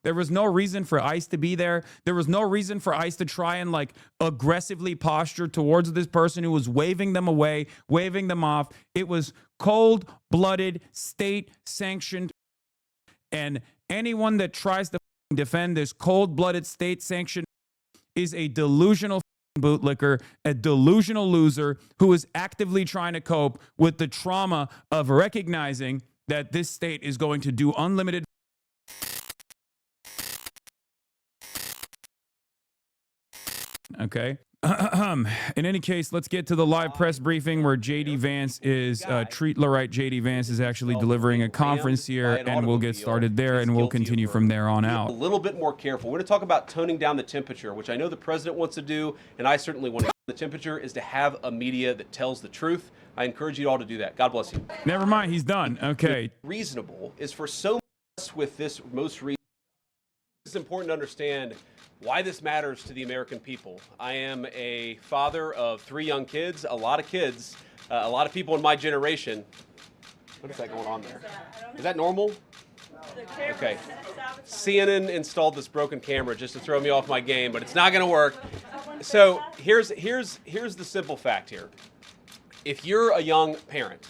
There was no reason for ICE to be there. There was no reason for ICE to try and like aggressively posture towards this person who was waving them away, waving them off. It was cold-blooded, state-sanctioned. And anyone that tries to defend this cold-blooded, state-sanctioned is a delusional bootlicker, a delusional loser who is actively trying to cope with the trauma of recognizing that this state is going to do unlimited. Okay. In any case, let's get to the live press briefing where JD Vance is, JD Vance is actually delivering a conference here, and we'll get started there, and we'll continue from there on out. A little bit more careful. We're going to talk about toning down the temperature, which I know the president wants to do, and I certainly want to. The temperature is to have a media that tells the truth. I encourage you all to do that. God bless you. Never mind, he's done. Okay. Reasonable is for so much with this most recent. It's important to understand why this matters to the American people. I am a father of 3 young kids, a lot of people in my generation. What is that going on there? Is that normal? Okay. CNN installed this broken camera just to throw me off my game, but it's not going to work. So here's the simple fact here. If you're a young parent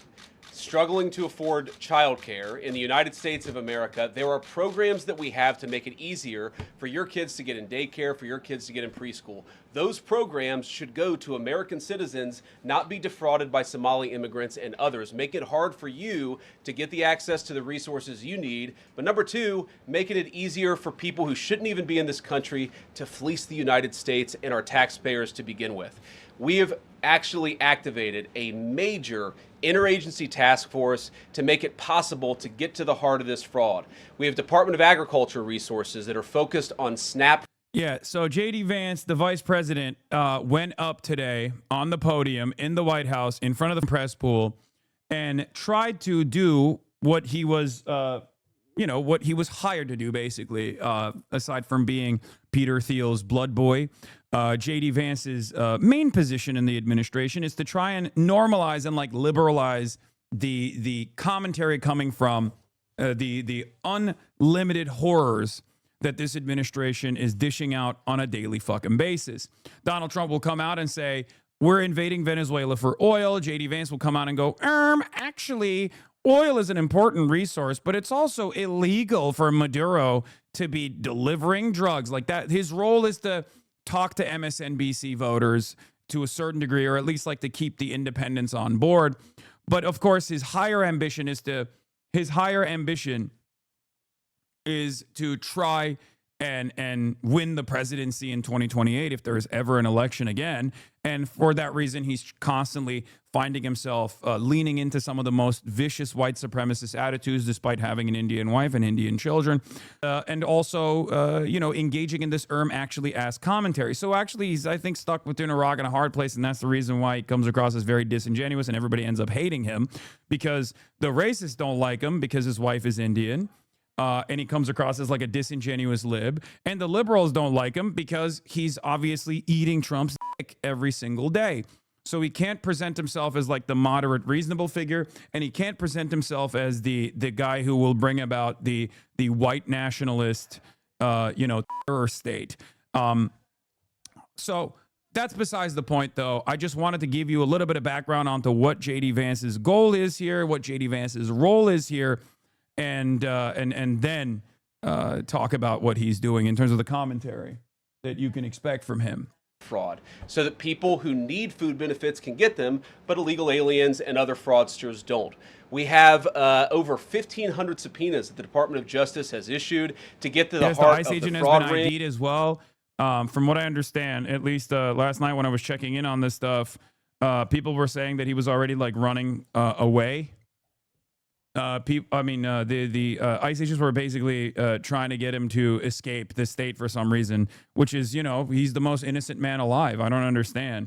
struggling to afford childcare in the United States of America, there are programs that we have to make it easier for your kids to get in daycare, for your kids to get in preschool. Those programs should go to American citizens, not be defrauded by Somali immigrants and others. Make it hard for you to get the access to the resources you need. But number 2, making it easier for people who shouldn't even be in this country to fleece the United States and our taxpayers to begin with. We have actually activated a major interagency task force to make it possible to get to the heart of this fraud. We have Department of Agriculture resources that are focused on SNAP. Yeah, so JD Vance, the vice president, went up today on the podium in the White House in front of the press pool and tried to do what he was, what he was hired to do, basically, aside from being Peter Thiel's blood boy. JD Vance's main position in the administration is to try and normalize and like liberalize the commentary coming from the unlimited horrors that this administration is dishing out on a daily fucking basis. Donald Trump will come out and say, we're invading Venezuela for oil. JD Vance will come out and go, actually, oil is an important resource, but it's also illegal for Maduro to be delivering drugs like that. His role is to talk to MSNBC voters to a certain degree, or at least like to keep the independents on board. But of course, his higher ambition is to try and win the presidency in 2028 if there is ever an election again. And for that reason, he's constantly finding himself leaning into some of the most vicious white supremacist attitudes, despite having an Indian wife and Indian children, and also, engaging in this actually ass commentary. So actually, he's, I think, stuck between a rock and a hard place, and that's the reason why he comes across as very disingenuous, and everybody ends up hating him because the racists don't like him because his wife is Indian. And he comes across as like a disingenuous lib. And the liberals don't like him because he's obviously eating Trump's dick every single day. So he can't present himself as like the moderate, reasonable figure. And he can't present himself as the guy who will bring about the white nationalist, terror state. So that's besides the point, though. I just wanted to give you a little bit of background onto what JD Vance's goal is here, what JD Vance's role is here. And then talk about what he's doing in terms of the commentary that you can expect from him. Fraud, so that people who need food benefits can get them, but illegal aliens and other fraudsters don't. We have over 1,500 subpoenas that the Department of Justice has issued to get to the heart of the fraud ring. The ICE agent has been ID'd as well. From what I understand, at least last night when I was checking in on this stuff, people were saying that he was already like running away. The ICE agents were basically trying to get him to escape the state for some reason, which is, he's the most innocent man alive. I don't understand.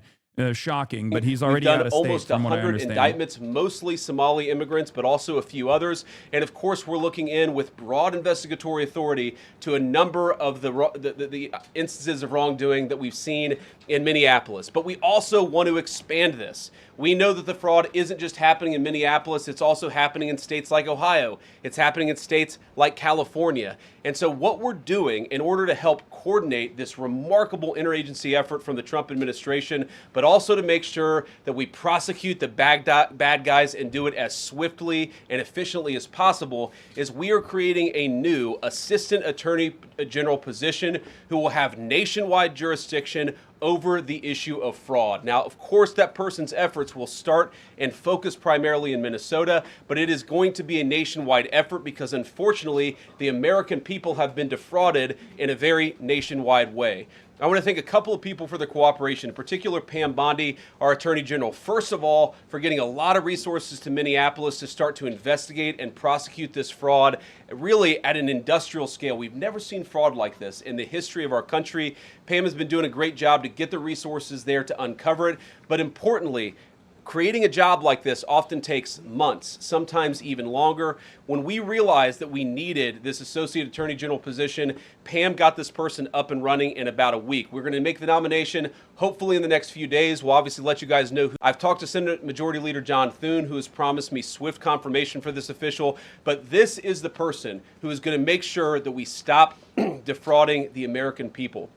Shocking, but he's already out of state. Almost 100 indictments, mostly Somali immigrants, but also a few others. And of course, we're looking in with broad investigatory authority to a number of the instances of wrongdoing that we've seen in Minneapolis. But we also want to expand this. We know that the fraud isn't just happening in Minneapolis, it's also happening in states like Ohio. It's happening in states like California. And so what we're doing in order to help coordinate this remarkable interagency effort from the Trump administration, but also to make sure that we prosecute the bad guys and do it as swiftly and efficiently as possible, is we are creating a new Assistant Attorney General position who will have nationwide jurisdiction over the issue of fraud. Now, of course, that person's efforts will start and focus primarily in Minnesota, but it is going to be a nationwide effort because, unfortunately, the American people have been defrauded in a very nationwide way. I want to thank a couple of people for their cooperation, in particular Pam Bondi, our Attorney General, first of all, for getting a lot of resources to Minneapolis to start to investigate and prosecute this fraud, really at an industrial scale. We've never seen fraud like this in the history of our country. Pam has been doing a great job to get the resources there to uncover it, but importantly, creating a job like this often takes months, sometimes even longer. When we realized that we needed this Associate Attorney General position, Pam got this person up and running in about a week. We're going to make the nomination hopefully in the next few days. We'll obviously let you guys know. I've talked to Senate Majority Leader John Thune, who has promised me swift confirmation for this official, but this is the person who is going to make sure that we stop defrauding the American people.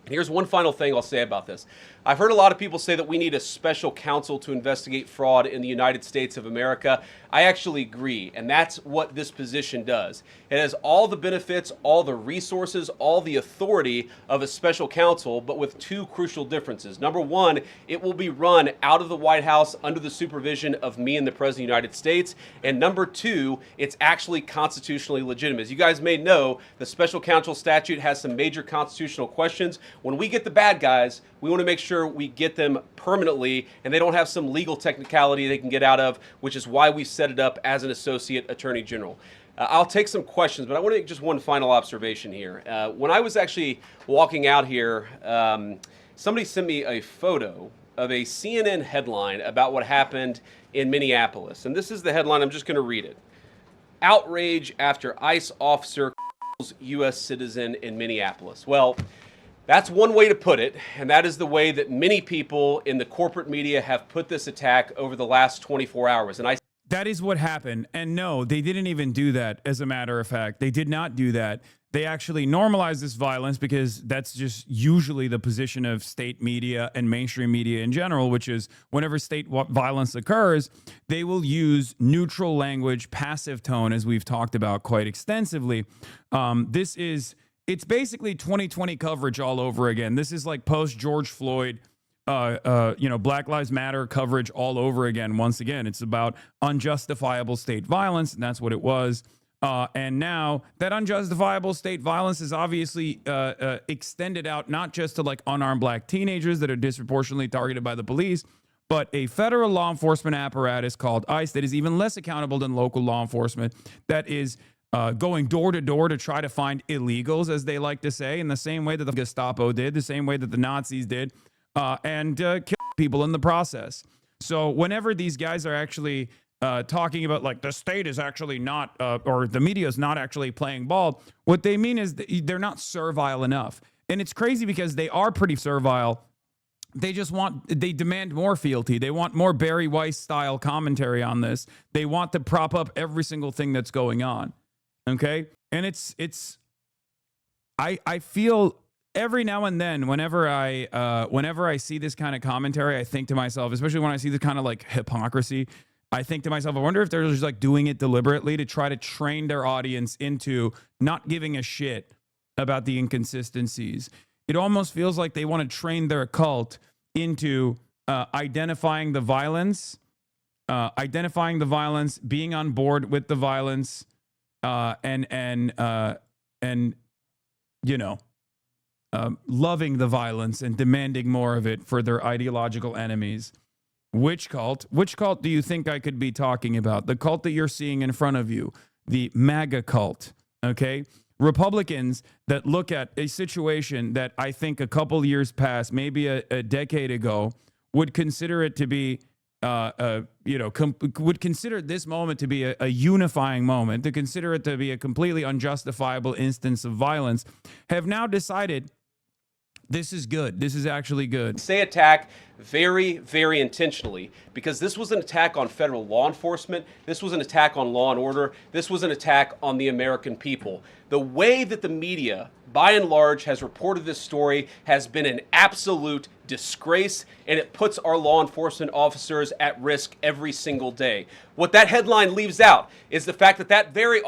And here's one final thing I'll say about this. I've heard a lot of people say that we need a special counsel to investigate fraud in the United States of America. I actually agree, and that's what this position does. It has all the benefits, all the resources, all the authority of a special counsel, but with two crucial differences. Number one, it will be run out of the White House under the supervision of me and the President of the United States. And number two, it's actually constitutionally legitimate. As you guys may know, the special counsel statute has some major constitutional questions. When we get the bad guys, we want to make sure we get them permanently and they don't have some legal technicality they can get out of, which is why we set it up as an Associate Attorney General. I'll take some questions, but I want to make just one final observation here. When I was actually walking out here, somebody sent me a photo of a CNN headline about what happened in Minneapolis. And this is the headline. I'm just going to read it. Outrage after ICE officer kills U.S. citizen in Minneapolis. Well, that's one way to put it, and that is the way that many people in the corporate media have put this attack over the last 24 hours. And that is what happened. And no, they didn't even do that, as a matter of fact. They did not do that. They actually normalized this violence because that's just usually the position of state media and mainstream media in general, which is whenever state violence occurs, they will use neutral language, passive tone, as we've talked about quite extensively. It's basically 2020 coverage all over again. This is like post George Floyd, Black Lives Matter coverage all over again. Once again, it's about unjustifiable state violence, and that's what it was. And now that unjustifiable state violence is obviously extended out not just to like unarmed black teenagers that are disproportionately targeted by the police, but a federal law enforcement apparatus called ICE that is even less accountable than local law enforcement, that is going door to door to try to find illegals, as they like to say, in the same way that the Gestapo did, the same way that the Nazis did, and kill people in the process. So whenever these guys are actually talking about like the state is actually not, or the media is not actually playing ball, what they mean is they're not servile enough. And it's crazy because they are pretty servile. They demand more fealty. They want more Barry Weiss style commentary on this. They want to prop up every single thing that's going on. Okay. And I feel every now and then, whenever I see this kind of commentary, I think to myself, especially when I see the kind of like hypocrisy, I think to myself, I wonder if they're just like doing it deliberately to try to train their audience into not giving a shit about the inconsistencies. It almost feels like they want to train their cult into identifying the violence, being on board with the violence, loving the violence and demanding more of it for their ideological enemies. Which cult do you think I could be talking about? The cult that you're seeing in front of you, the MAGA cult, okay? Republicans that look at a situation that I think a couple years past, maybe a decade ago, would consider it to be would consider this moment to be a unifying moment, to consider it to be a completely unjustifiable instance of violence, have now decided This is good. This is actually good. Say attack very, very intentionally, because this was an attack on federal law enforcement. This was an attack on law and order. This was an attack on the American people. The way that the media, by and large, has reported this story has been an absolute disgrace, and it puts our law enforcement officers at risk every single day. What that headline leaves out is the fact that that very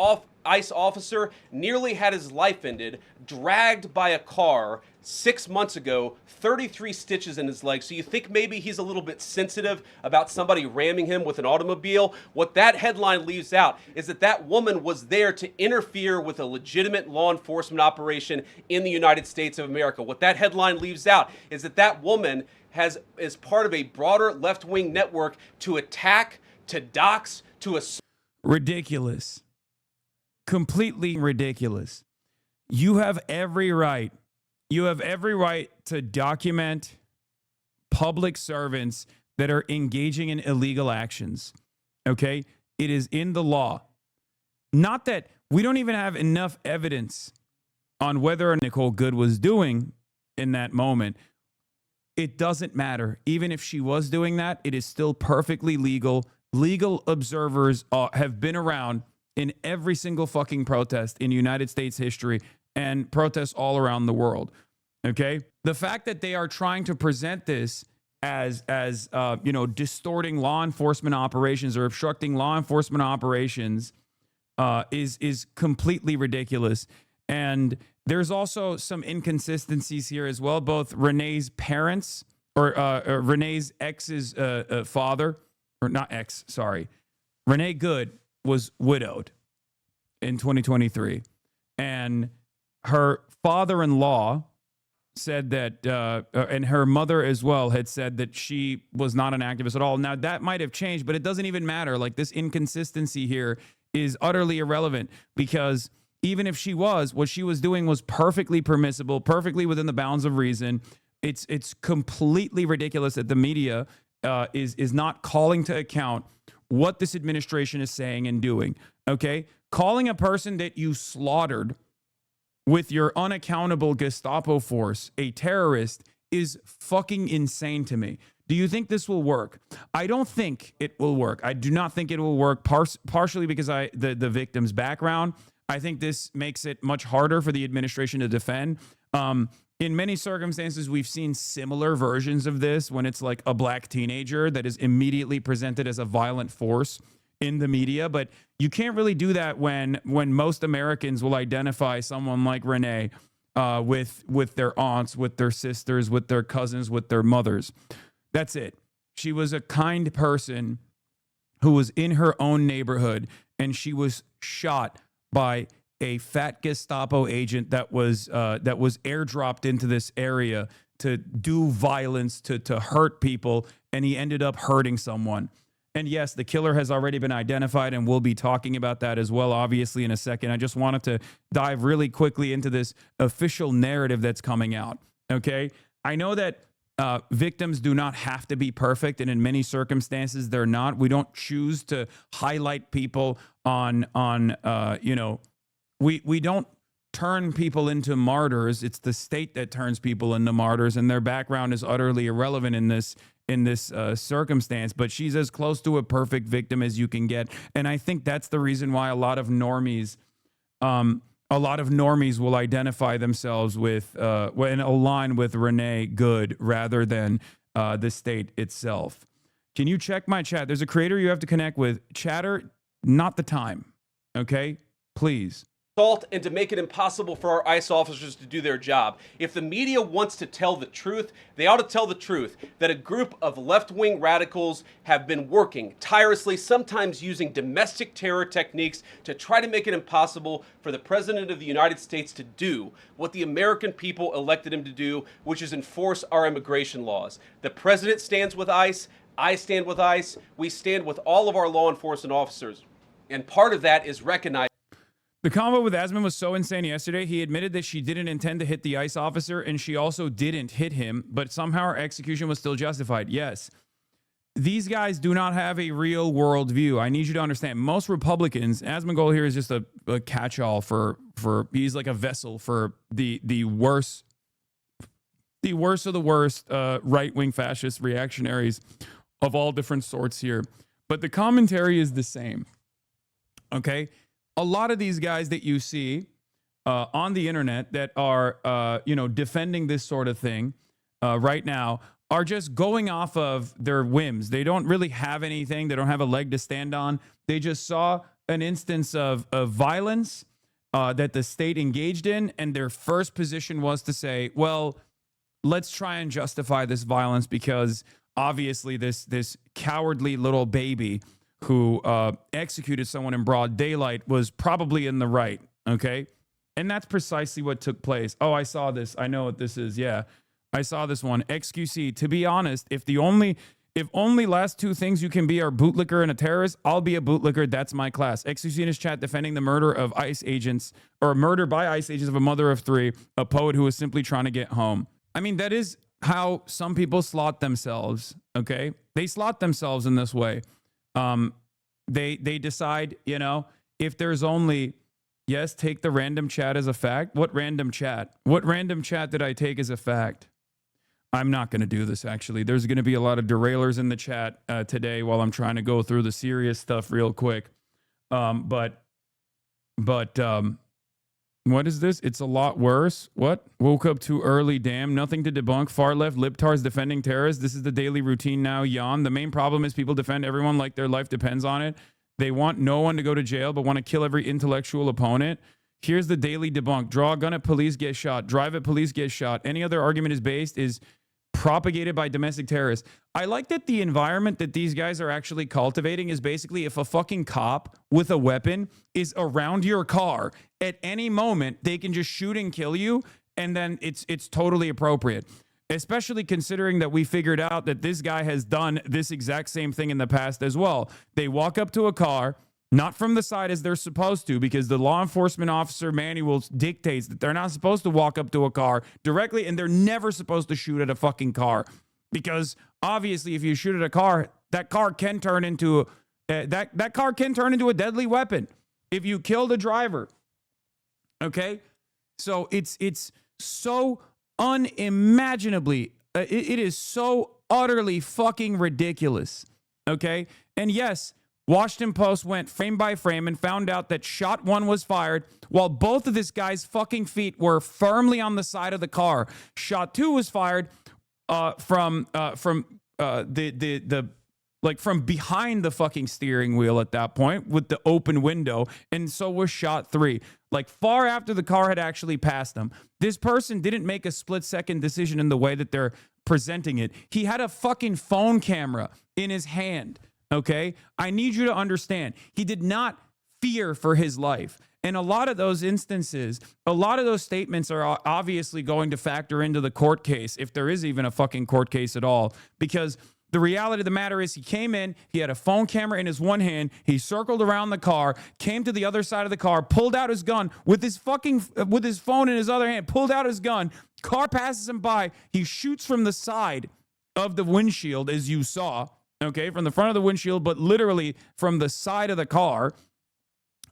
ICE officer nearly had his life ended, dragged by a car 6 months ago, 33 stitches in his leg. So you think maybe he's a little bit sensitive about somebody ramming him with an automobile? What that headline leaves out is that that woman was there to interfere with a legitimate law enforcement operation in the United States of America. What that headline leaves out is that that woman is part of a broader left-wing network to attack, to dox, to assault. Ridiculous. Completely ridiculous. You have every right. You have every right to document public servants that are engaging in illegal actions. Okay? It is in the law. Not that we don't even have enough evidence on whether Nicole Good was doing in that moment. It doesn't matter. Even if she was doing that, it is still perfectly legal. Legal observers have been around in every single fucking protest in United States history and protests all around the world. Okay? The fact that they are trying to present this as distorting law enforcement operations or obstructing law enforcement operations is completely ridiculous. And there's also some inconsistencies here as well. Both Renee's parents or Renee's ex's father, or not ex, sorry. Renee Good was widowed in 2023. And her father-in-law said that, and her mother as well had said that she was not an activist at all. Now, that might have changed, but it doesn't even matter. Like, this inconsistency here is utterly irrelevant, because even if she was, what she was doing was perfectly permissible, perfectly within the bounds of reason. It's completely ridiculous that the media is not calling to account what this administration is saying and doing. Okay? Calling a person that you slaughtered with your unaccountable Gestapo force a terrorist is fucking insane to me. Do you think this will work? I don't think it will work. I do not think it will work, partially because the victim's background. I think this makes it much harder for the administration to defend. In many circumstances, we've seen similar versions of this when it's like a black teenager that is immediately presented as a violent force in the media. But you can't really do that when most Americans will identify someone like Renee with their aunts, with their sisters, with their cousins, with their mothers. That's it. She was a kind person who was in her own neighborhood, and she was shot by a fat Gestapo agent that was airdropped into this area to do violence, to hurt people, and he ended up hurting someone. And yes, the killer has already been identified, and we'll be talking about that as well, obviously, in a second. I just wanted to dive really quickly into this official narrative that's coming out, okay? I know that victims do not have to be perfect, and in many circumstances, they're not. We don't choose to highlight people we don't turn people into martyrs. It's the state that turns people into martyrs, and their background is utterly irrelevant in this circumstance. But she's as close to a perfect victim as you can get, and I think that's the reason why a lot of normies will identify themselves with and align with Renee Good rather than the state itself. Can you check my chat? There's a creator you have to connect with. Chatter, not the time. Okay, please. And to make it impossible for our ICE officers to do their job. If the media wants to tell the truth, they ought to tell the truth that a group of left-wing radicals have been working tirelessly, sometimes using domestic terror techniques to try to make it impossible for the President of the United States to do what the American people elected him to do, which is enforce our immigration laws. The President stands with ICE. I stand with ICE. We stand with all of our law enforcement officers. And part of that is recognizing. The convo with Asman was so insane yesterday. He admitted that she didn't intend to hit the ICE officer, and she also didn't hit him, but somehow her execution was still justified. Yes. These guys do not have a real world view. I need you to understand. Most Republicans, Asmongold here is just a catch-all for he's like a vessel for the worst the worst of the worst right-wing fascist reactionaries of all different sorts here. But the commentary is the same. Okay? A lot of these guys that you see on the internet that are, defending this sort of thing right now are just going off of their whims. They don't really have anything. They don't have a leg to stand on. They just saw an instance of violence that the state engaged in, and their first position was to say, well, let's try and justify this violence because obviously this cowardly little baby who executed someone in broad daylight was probably in the right, okay? And that's precisely what took place. Oh, I saw this. I know what this is. Yeah, I saw this one. XQC, to be honest, if only last two things you can be are bootlicker and a terrorist, I'll be a bootlicker. That's my class. XQC in his chat defending the murder of ICE agents, or murder by ICE agents of a mother of three, a poet who was simply trying to get home. I mean, that is how some people slot themselves, okay? They slot themselves in this way. They decide, if there's only, yes, take the random chat as a fact. What random chat? What random chat did I take as a fact? I'm not going to do this, actually. There's going to be a lot of derailers in the chat today while I'm trying to go through the serious stuff real quick. But what is this? It's a lot worse. What? Woke up too early. Damn. Nothing to debunk. Far left libtards defending terrorists. This is the daily routine now. Yawn. The main problem is people defend everyone like their life depends on it. They want no one to go to jail, but want to kill every intellectual opponent. Here's the daily debunk. Draw a gun at police, get shot. Drive at police, get shot. Any other argument is propagated by domestic terrorists. I like that the environment that these guys are actually cultivating is basically if a fucking cop with a weapon is around your car at any moment, they can just shoot and kill you, and then it's totally appropriate. Especially considering that we figured out that this guy has done this exact same thing in the past as well. They walk up to a car, not from the side as they're supposed to, because the law enforcement officer manual dictates that they're not supposed to walk up to a car directly, and they're never supposed to shoot at a fucking car. Because obviously, if you shoot at a car, that car can turn into that car can turn into a deadly weapon if you kill the driver. Okay, so it's so unimaginably, it is so utterly fucking ridiculous. Okay, and yes, Washington Post went frame by frame and found out that shot one was fired while both of this guy's fucking feet were firmly on the side of the car. Shot two was fired from behind the fucking steering wheel at that point with the open window, and so was shot three, like far after the car had actually passed them. This person didn't make a split-second decision in the way that they're presenting it. He had a fucking phone camera in his hand. Okay, I need you to understand, he did not fear for his life. And a lot of those instances, a lot of those statements are obviously going to factor into the court case, if there is even a fucking court case at all. Because the reality of the matter is he came in, he had a phone camera in his one hand, he circled around the car, came to the other side of the car, pulled out his gun with his phone in his other hand, pulled out his gun, car passes him by, he shoots from the side of the windshield, as you saw. Okay, from the front of the windshield, but literally from the side of the car.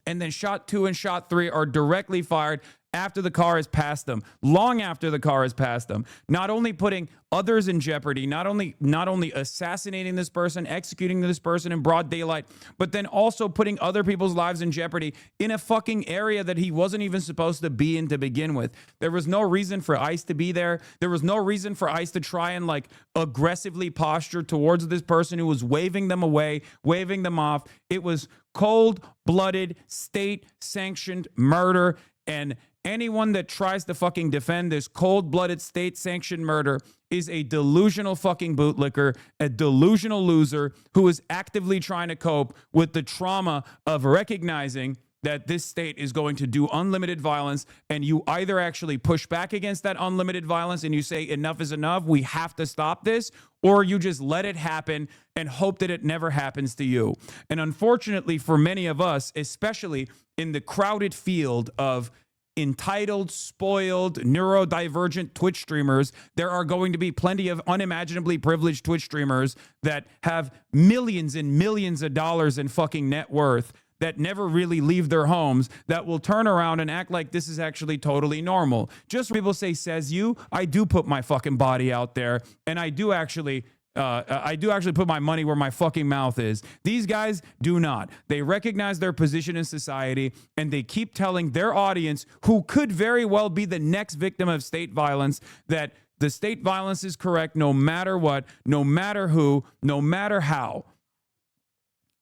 And then shot two and shot three are directly fired after the car has passed them, long after the car has passed them, not only putting others in jeopardy, not only assassinating this person, executing this person in broad daylight, but then also putting other people's lives in jeopardy in a fucking area that he wasn't even supposed to be in to begin with. There was no reason for ICE to be there. There was no reason for ICE to try and aggressively posture towards this person who was waving them away, waving them off. It was cold-blooded, state-sanctioned murder, and anyone that tries to fucking defend this cold-blooded, state-sanctioned murder is a delusional fucking bootlicker, a delusional loser who is actively trying to cope with the trauma of recognizing that this state is going to do unlimited violence, and you either actually push back against that unlimited violence and you say enough is enough, we have to stop this, or you just let it happen and hope that it never happens to you. And unfortunately for many of us, especially in the crowded field of entitled, spoiled, neurodivergent Twitch streamers, there are going to be plenty of unimaginably privileged Twitch streamers that have millions and millions of dollars in fucking net worth that never really leave their homes that will turn around and act like this is actually totally normal. Just when people say, says you, I do put my fucking body out there, and I do actually put my money where my fucking mouth is. These guys do not. They recognize their position in society, and they keep telling their audience, who could very well be the next victim of state violence, that the state violence is correct no matter what, no matter who, no matter how.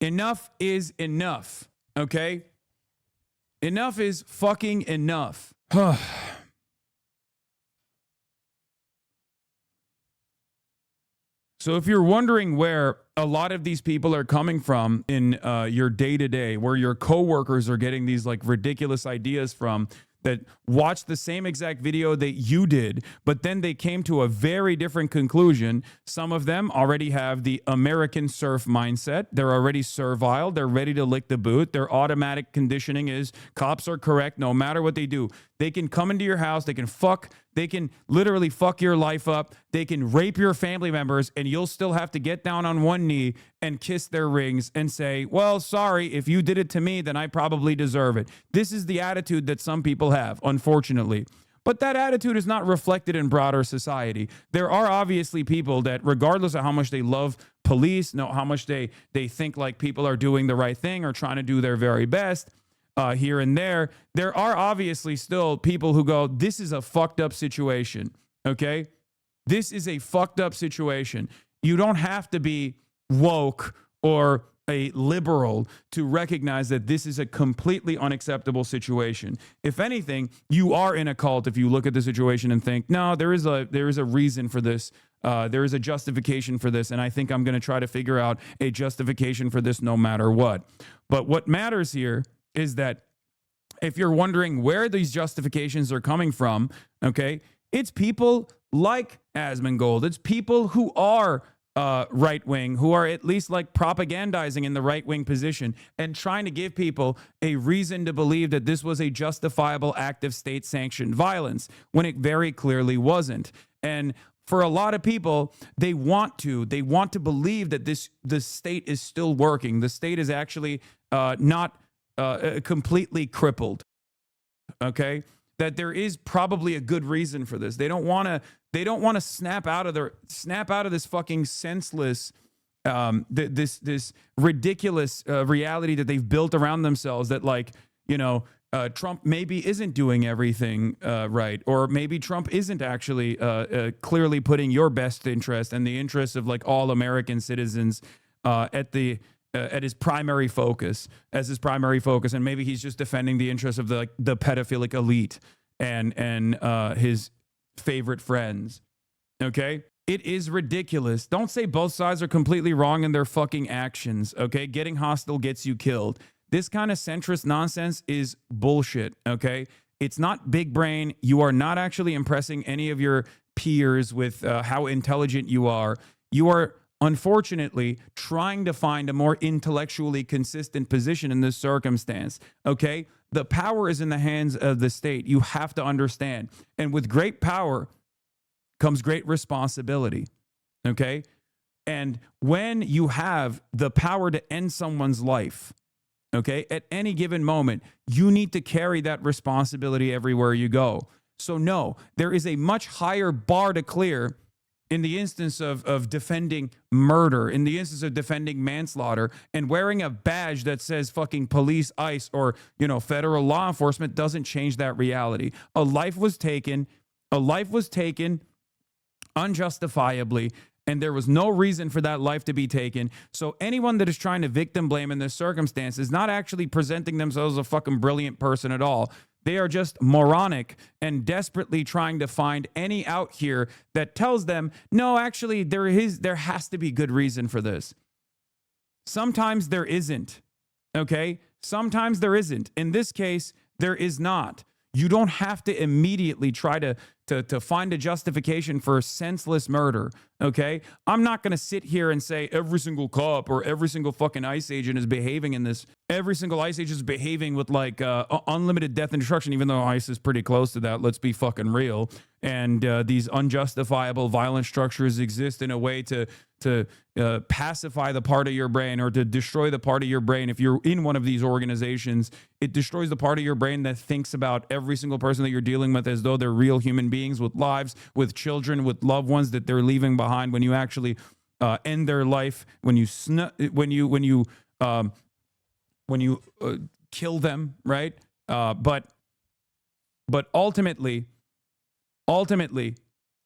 Enough is enough, okay? Enough is fucking enough. So if you're wondering where a lot of these people are coming from in your day-to-day, where your coworkers are getting these like ridiculous ideas from, that watched the same exact video that you did, but then they came to a very different conclusion. Some of them already have the American serf mindset. They're already servile. They're ready to lick the boot. Their automatic conditioning is cops are correct no matter what they do. They can come into your house. They can literally fuck your life up. They can rape your family members, and you'll still have to get down on one knee and kiss their rings and say, well, sorry, if you did it to me, then I probably deserve it. This is the attitude that some people have, unfortunately. But that attitude is not reflected in broader society. There are obviously people that, regardless of how much they love police, how much they think like people are doing the right thing or trying to do their very best, here and there are obviously still people who go, this is a fucked up situation, okay? This is a fucked up situation. You don't have to be woke or a liberal to recognize that this is a completely unacceptable situation. If anything, you are in a cult if you look at the situation and think, no, there is a reason for this. There is a justification for this, and I think I'm going to try to figure out a justification for this no matter what. But what matters here is that if you're wondering where these justifications are coming from, okay, it's people like Asmongold. It's people who are right-wing, who are at least like propagandizing in the right-wing position and trying to give people a reason to believe that this was a justifiable act of state-sanctioned violence when it very clearly wasn't. And for a lot of people, they want to believe that the state is still working. The state is actually not completely crippled, okay? That there is probably a good reason for this. They don't want to snap out of this fucking senseless, this ridiculous reality that they've built around themselves. That, like, you know, Trump maybe isn't doing everything right, or maybe Trump isn't actually clearly putting your best interest and the interests of like all American citizens at his primary focus, and maybe he's just defending the interests of the pedophilic elite and his favorite friends. Okay? It is ridiculous. Don't say both sides are completely wrong in their fucking actions. Okay? Getting hostile gets you killed. This kind of centrist nonsense is bullshit. Okay? It's not big brain. You are not actually impressing any of your peers with how intelligent you are. You are, unfortunately, trying to find a more intellectually consistent position in this circumstance, okay? The power is in the hands of the state. You have to understand. And with great power comes great responsibility, okay? And when you have the power to end someone's life, okay, at any given moment, you need to carry that responsibility everywhere you go. So no, there is a much higher bar to clear in the instance of defending murder, in the instance of defending manslaughter, and wearing a badge that says fucking police, ICE, or, you know, federal law enforcement doesn't change that reality. A life was taken unjustifiably, and there was no reason for that life to be taken. So anyone that is trying to victim blame in this circumstance is not actually presenting themselves as a fucking brilliant person at all. They are just moronic and desperately trying to find any out here that tells them, no, actually, there has to be good reason for this. Sometimes there isn't, okay? Sometimes there isn't. In this case, there is not. You don't have to immediately try to to find a justification for senseless murder. Okay, I'm not going to sit here and say every single cop or every single fucking ICE agent is behaving in this. Every single ICE agent is behaving with like unlimited death and destruction, even though ICE is pretty close to that. Let's be fucking real. And these unjustifiable violent structures exist in a way to pacify the part of your brain or to destroy the part of your brain. If you're in one of these organizations, it destroys the part of your brain that thinks about every single person that you're dealing with as though they're real human beings with lives, with children, with loved ones that they're leaving behind. When you actually end their life, when you kill them, right? But ultimately,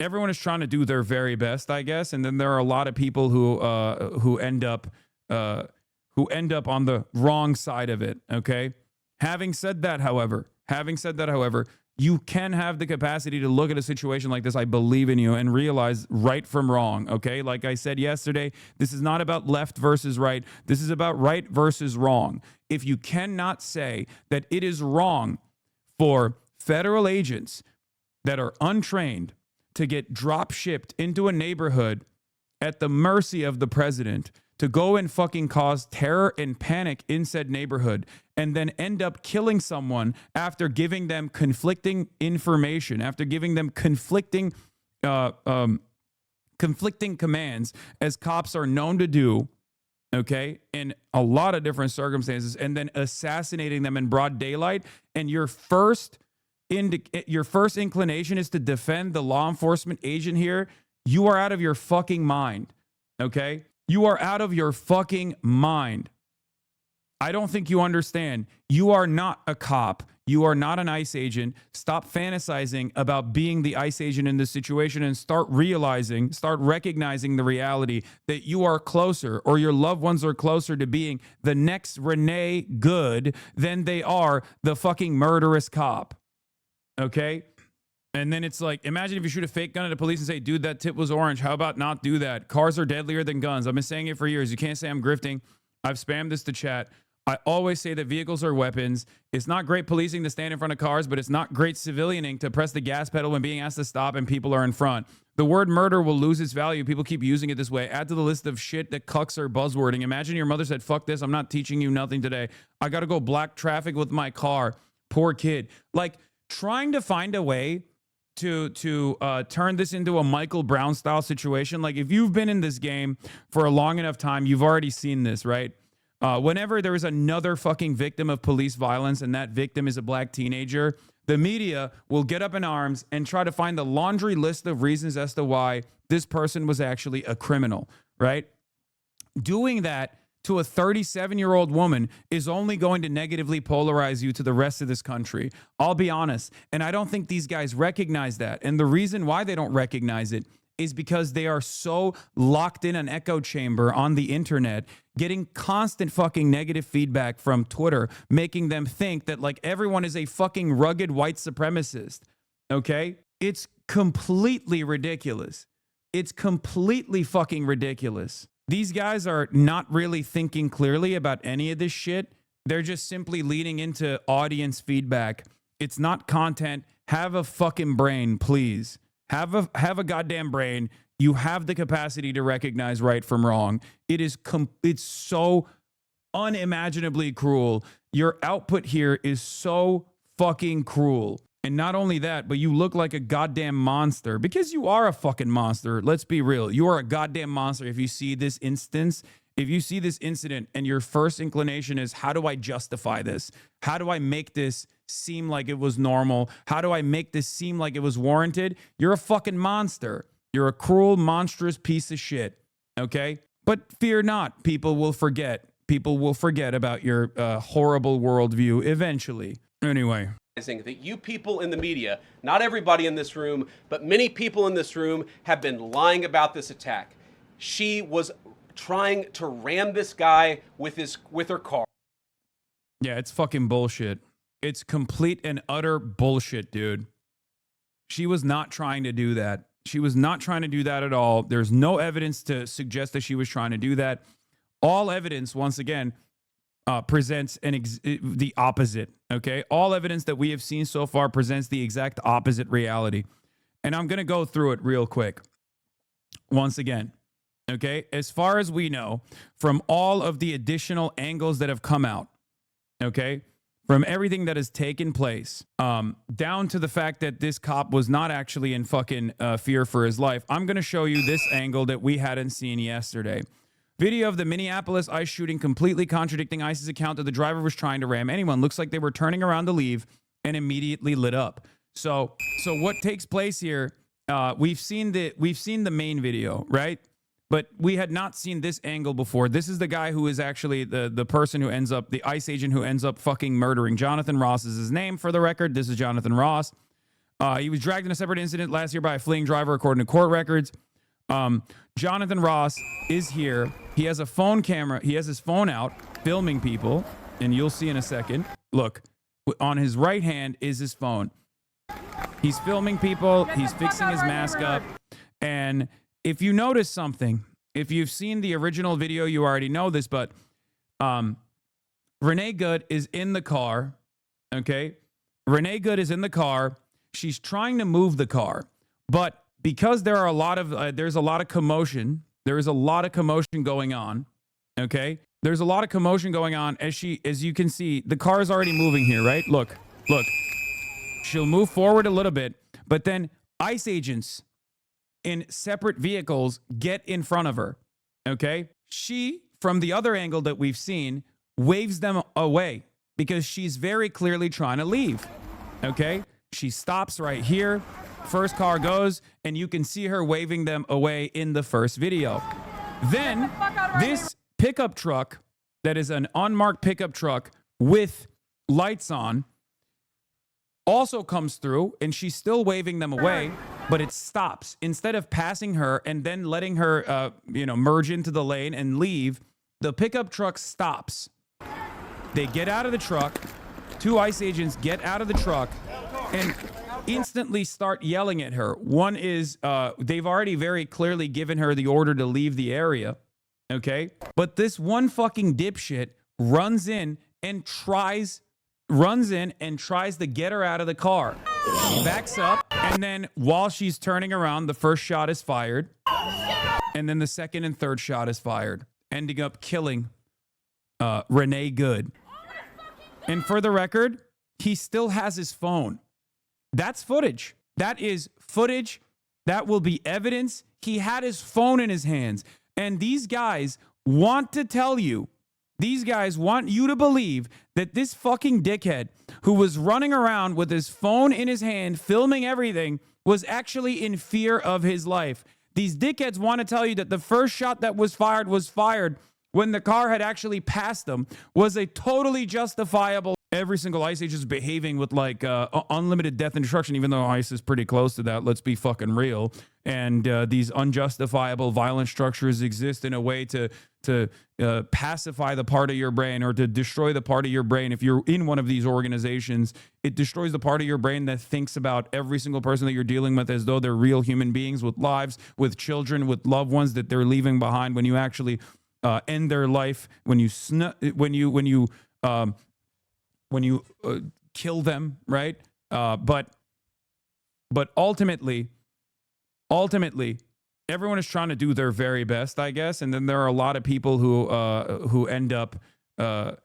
everyone is trying to do their very best, I guess, and then there are a lot of people who end up on the wrong side of it. Okay. Having said that, however, you can have the capacity to look at a situation like this. I believe in you and realize right from wrong. Okay. Like I said yesterday, this is not about left versus right. This is about right versus wrong. If you cannot say that it is wrong for federal agents that are untrained to get drop shipped into a neighborhood at the mercy of the president to go and fucking cause terror and panic in said neighborhood and then end up killing someone after giving them conflicting information, after giving them conflicting commands, as cops are known to do, okay, in a lot of different circumstances, and then assassinating them in broad daylight, and your first inclination is to defend the law enforcement agent here, you are out of your fucking mind, okay? You are out of your fucking mind. I don't think you understand. You are not a cop. You are not an ICE agent. Stop fantasizing about being the ICE agent in this situation and start recognizing the reality that you are closer, or your loved ones are closer to being the next Renee Good than they are the fucking murderous cop. Okay? And then it's like, imagine if you shoot a fake gun at a police and say, dude, that tip was orange. How about not do that? Cars are deadlier than guns. I've been saying it for years. You can't say I'm grifting. I've spammed this to chat. I always say that vehicles are weapons. It's not great policing to stand in front of cars, but it's not great civilianing to press the gas pedal when being asked to stop and people are in front. The word murder will lose its value. People keep using it this way. Add to the list of shit that cucks are buzzwording. Imagine your mother said, fuck this. I'm not teaching you nothing today. I got to go block traffic with my car. Poor kid. Like, trying to find a way to turn this into a Michael Brown style situation. Like, if you've been in this game for a long enough time, you've already seen this, right? Whenever there is another fucking victim of police violence and that victim is a black teenager, the media will get up in arms and try to find the laundry list of reasons as to why this person was actually a criminal, right? Doing that to a 37-year-old woman is only going to negatively polarize you to the rest of this country. I'll be honest. And I don't think these guys recognize that. And the reason why they don't recognize it is because they are so locked in an echo chamber on the internet, getting constant fucking negative feedback from Twitter, making them think that like everyone is a fucking rugged white supremacist. Okay? It's completely ridiculous. It's completely fucking ridiculous. These guys are not really thinking clearly about any of this shit. They're just simply leaning into audience feedback. It's not content. Have a fucking brain, please. Have a goddamn brain. You have the capacity to recognize right from wrong. It's so unimaginably cruel. Your output here is so fucking cruel. And not only that, but you look like a goddamn monster, because you are a fucking monster. Let's be real. You are a goddamn monster if you see this incident and your first inclination is, how do I justify this? How do I make this seem like it was normal? How do I make this seem like it was warranted? You're a fucking monster. You're a cruel, monstrous piece of shit. Okay? But fear not. People will forget. People will forget about your horrible worldview eventually. Anyway. That you people in the media, not everybody in this room, but many people in this room have been lying about this attack. She was trying to ram this guy with her car. Yeah, it's fucking bullshit. It's complete and utter bullshit, dude. She was not trying to do that. She was not trying to do that at all. There's no evidence to suggest that she was trying to do that. All evidence, once again, presents the opposite, okay? All evidence that we have seen so far presents the exact opposite reality. And I'm going to go through it real quick. Once again, okay? As far as we know, from all of the additional angles that have come out, okay? From everything that has taken place, down to the fact that this cop was not actually in fucking fear for his life, I'm going to show you this angle that we hadn't seen yesterday. Video of the Minneapolis ICE shooting completely contradicting ICE's account that the driver was trying to ram anyone. Looks like they were turning around to leave and immediately lit up. So what takes place here, we've seen the main video, right? But we had not seen this angle before. This is the guy who is actually the person who ends up, the ICE agent who ends up fucking murdering. Jonathan Ross is his name, for the record. This is Jonathan Ross. He was dragged in a separate incident last year by a fleeing driver, according to court records. Jonathan Ross is here. He has a phone camera. He has his phone out, filming people. And you'll see in a second. Look, on his right hand is his phone. He's filming people. He's fixing his mask up. And if you notice something, if you've seen the original video, you already know this, but Renee Good is in the car, okay? Renee Good is in the car. She's trying to move the car, but because there are a lot of there's a lot of commotion. There is a lot of commotion going on, okay? There's a lot of commotion going on as you can see, the car is already moving here, right? Look. She'll move forward a little bit, but then ICE agents in separate vehicles get in front of her, okay? She, from the other angle that we've seen, waves them away because she's very clearly trying to leave, okay? She stops right here. First car goes, and you can see her waving them away in the first video. Then this pickup truck that is an unmarked pickup truck with lights on also comes through, and she's still waving them away, but it stops. Instead of passing her and then letting her, merge into the lane and leave, the pickup truck stops. They get out of the truck. Two ICE agents get out of the truck and instantly start yelling at her. One is, they've already very clearly given her the order to leave the area, okay? But this one fucking dipshit runs in and tries to get her out of the car. Backs up, and then while she's turning around, the first shot is fired. And then the second and third shot is fired, ending up killing Renee Good. And for the record, he still has his phone. That's footage. That is footage. That will be evidence. He had his phone in his hands. And these guys want to tell you, these guys want you to believe that this fucking dickhead who was running around with his phone in his hand, filming everything, was actually in fear of his life. These dickheads want to tell you that the first shot that was fired when the car had actually passed them was a totally justifiable. Every single ICE agent is behaving with like unlimited death and destruction, even though ICE is pretty close to that. Let's be fucking real. And these unjustifiable violent structures exist in a way to pacify the part of your brain or to destroy the part of your brain. If you're in one of these organizations, it destroys the part of your brain that thinks about every single person that you're dealing with as though they're real human beings with lives, with children, with loved ones that they're leaving behind when you actually end their life, when you kill them, right? But ultimately, everyone is trying to do their very best, I guess. And then there are a lot of people who end up on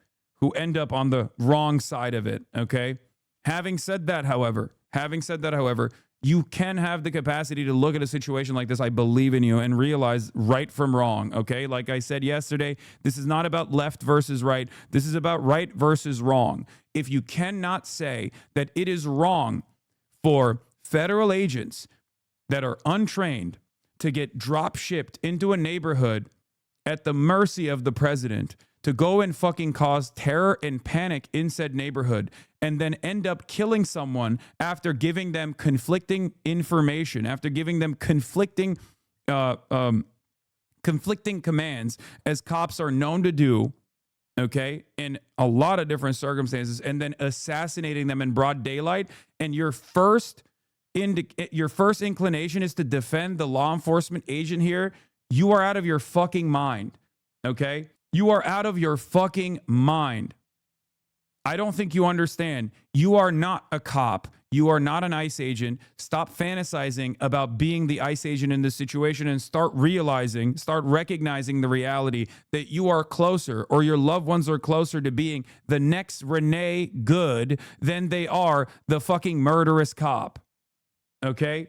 the wrong side of it. Okay. Having said that, however, you can have the capacity to look at a situation like this. I believe in you and realize right from wrong. Okay. Like I said yesterday, this is not about left versus right. This is about right versus wrong. If you cannot say that it is wrong for federal agents that are untrained to get drop shipped into a neighborhood at the mercy of the president, to go and fucking cause terror and panic in said neighborhood, and then end up killing someone after giving them conflicting information, after giving them conflicting commands, as cops are known to do, okay, in a lot of different circumstances, and then assassinating them in broad daylight, and your first inclination is to defend the law enforcement agent here, you are out of your fucking mind, okay? You are out of your fucking mind. I don't think you understand. You are not a cop. You are not an ICE agent. Stop fantasizing about being the ICE agent in this situation and start recognizing the reality that you are closer, or your loved ones are closer to being the next Renee Good than they are the fucking murderous cop. Okay?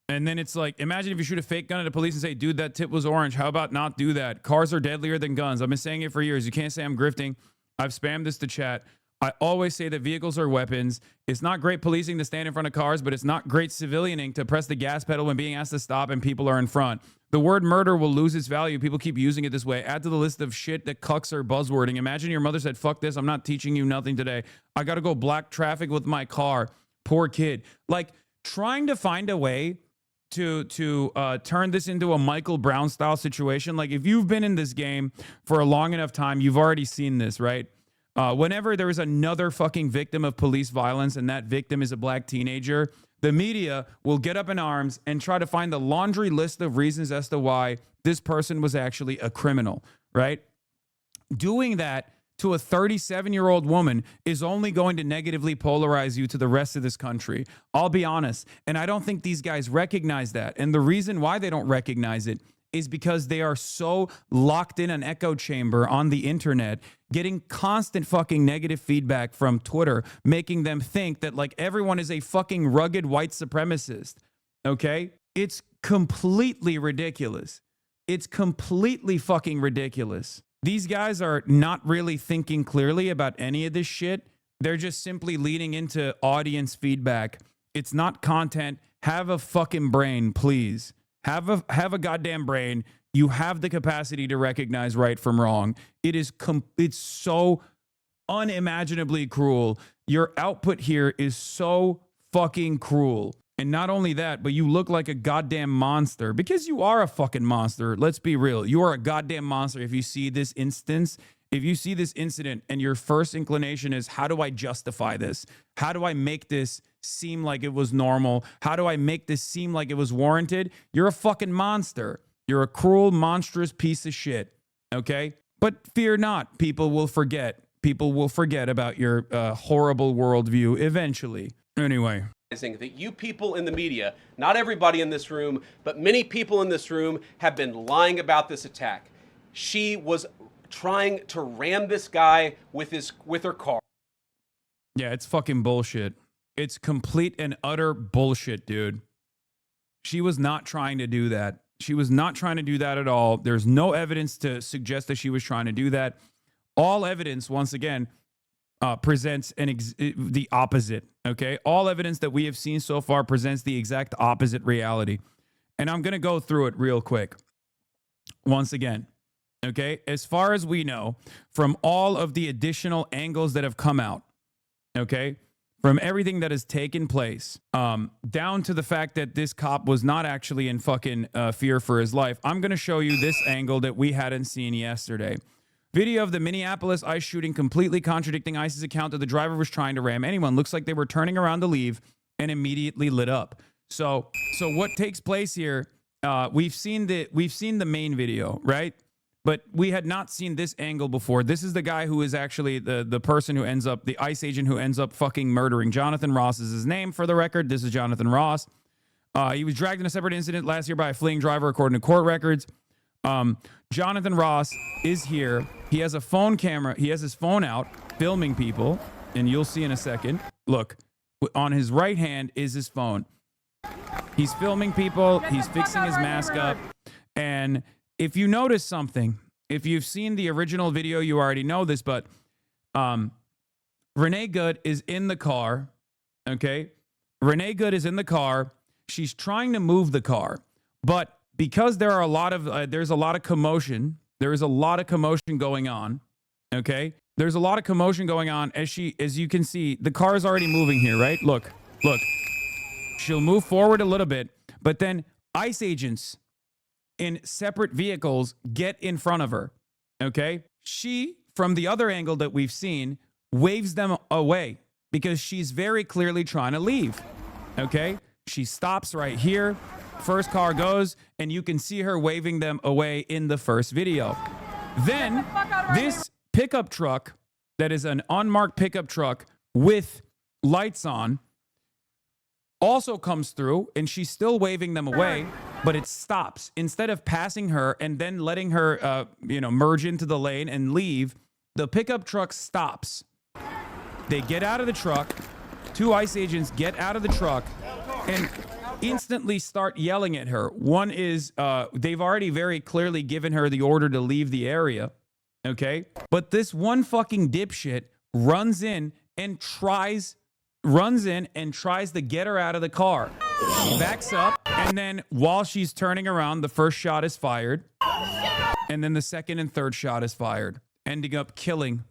And then it's like, imagine if you shoot a fake gun at a police and say, dude, that tip was orange. How about not do that? Cars are deadlier than guns. I've been saying it for years. You can't say I'm grifting. I've spammed this to chat. I always say that vehicles are weapons. It's not great policing to stand in front of cars, but it's not great civilianing to press the gas pedal when being asked to stop and people are in front. The word murder will lose its value. People keep using it this way. Add to the list of shit that cucks are buzzwording. Imagine your mother said, fuck this. I'm not teaching you nothing today. I got to go block traffic with my car. Poor kid. Like, trying to find a way to turn this into a Michael Brown style situation. Like, if you've been in this game for a long enough time, you've already seen this, right? Whenever there is another fucking victim of police violence and that victim is a black teenager, the media will get up in arms and try to find the laundry list of reasons as to why this person was actually a criminal, right? Doing that to a 37-year-old woman is only going to negatively polarize you to the rest of this country. I'll be honest. And I don't think these guys recognize that. And the reason why they don't recognize it is because they are so locked in an echo chamber on the internet, getting constant fucking negative feedback from Twitter, making them think that like everyone is a fucking rugged white supremacist. Okay? It's completely ridiculous. It's completely fucking ridiculous. These guys are not really thinking clearly about any of this shit. They're just simply leaning into audience feedback. It's not content. Have a fucking brain, please. Have a goddamn brain. You have the capacity to recognize right from wrong. It's so unimaginably cruel. Your output here is so fucking cruel. And not only that, but you look like a goddamn monster, because you are a fucking monster. Let's be real. You are a goddamn monster if you see this instance. If you see this incident and your first inclination is, how do I justify this? How do I make this seem like it was normal? How do I make this seem like it was warranted? You're a fucking monster. You're a cruel, monstrous piece of shit. Okay? But fear not. People will forget. People will forget about your horrible worldview eventually. Anyway. That you people in the media, not everybody in this room, but many people in this room have been lying about this attack. She was trying to ram this guy with her car. Yeah, it's fucking bullshit. It's complete and utter bullshit, dude. She was not trying to do that. She was not trying to do that at all. There's no evidence to suggest that she was trying to do that. All evidence, once again, presents the opposite, okay? All evidence that we have seen so far presents the exact opposite reality. And I'm going to go through it real quick. Once again, okay? As far as we know, from all of the additional angles that have come out, okay? From everything that has taken place, down to the fact that this cop was not actually in fucking fear for his life, I'm going to show you this angle that we hadn't seen yesterday. Video of the Minneapolis ICE shooting completely contradicting ICE's account that the driver was trying to ram anyone. Looks like they were turning around to leave and immediately lit up. So what takes place here? We've seen the main video, right? But we had not seen this angle before. This is the guy who is actually the person who ends up, the ICE agent who ends up fucking murdering. Jonathan Ross is his name, for the record. This is Jonathan Ross. He was dragged in a separate incident last year by a fleeing driver, according to court records. Jonathan Ross is here. He has a phone camera. He has his phone out filming people, and you'll see in a second. Look, on his right hand is his phone. He's filming people. He's fixing his mask up. And if you notice something, if you've seen the original video, you already know this, but Renee Good is in the car, okay? Renee Good is in the car. She's trying to move the car, but because there are a lot of there's a lot of commotion. There is a lot of commotion going on. Okay, there's a lot of commotion going on as you can see, the car is already moving here, right? Look. She'll move forward a little bit, but then ICE agents in separate vehicles get in front of her. Okay, she, from the other angle that we've seen, waves them away because she's very clearly trying to leave. Okay, she stops right here. First car goes, and you can see her waving them away in the first video. Then this pickup truck that is an unmarked pickup truck with lights on also comes through, and she's still waving them away, but it stops. Instead of passing her and then letting her, merge into the lane and leave, the pickup truck stops. They get out of the truck. 2 ICE agents get out of the truck and instantly start yelling at her. One is, they've already very clearly given her the order to leave the area, okay? But this one fucking dipshit runs in and tries to get her out of the car. Backs up, and then while she's turning around, the first shot is fired, and then the second and third shot is fired, ending up killing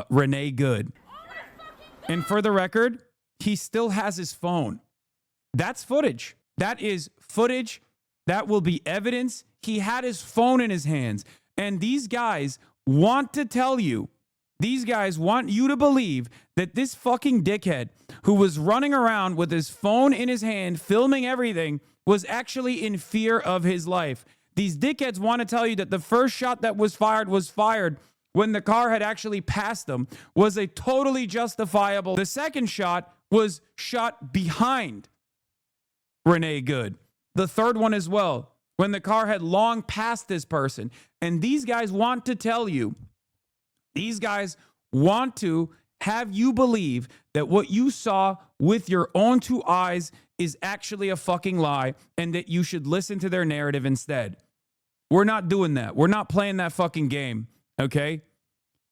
Renee Good. And for the record, he still has his phone. That's footage. That is footage. That will be evidence. He had his phone in his hands. And these guys want to tell you, these guys want you to believe that this fucking dickhead who was running around with his phone in his hand, filming everything, was actually in fear of his life. These dickheads want to tell you that the first shot that was fired when the car had actually passed them was a totally justifiable. The second shot was shot behind Renee Good. The third one as well, when the car had long passed this person. And these guys want to tell you, these guys want to have you believe that what you saw with your own 2 eyes is actually a fucking lie and that you should listen to their narrative instead. We're not doing that. We're not playing that fucking game, okay?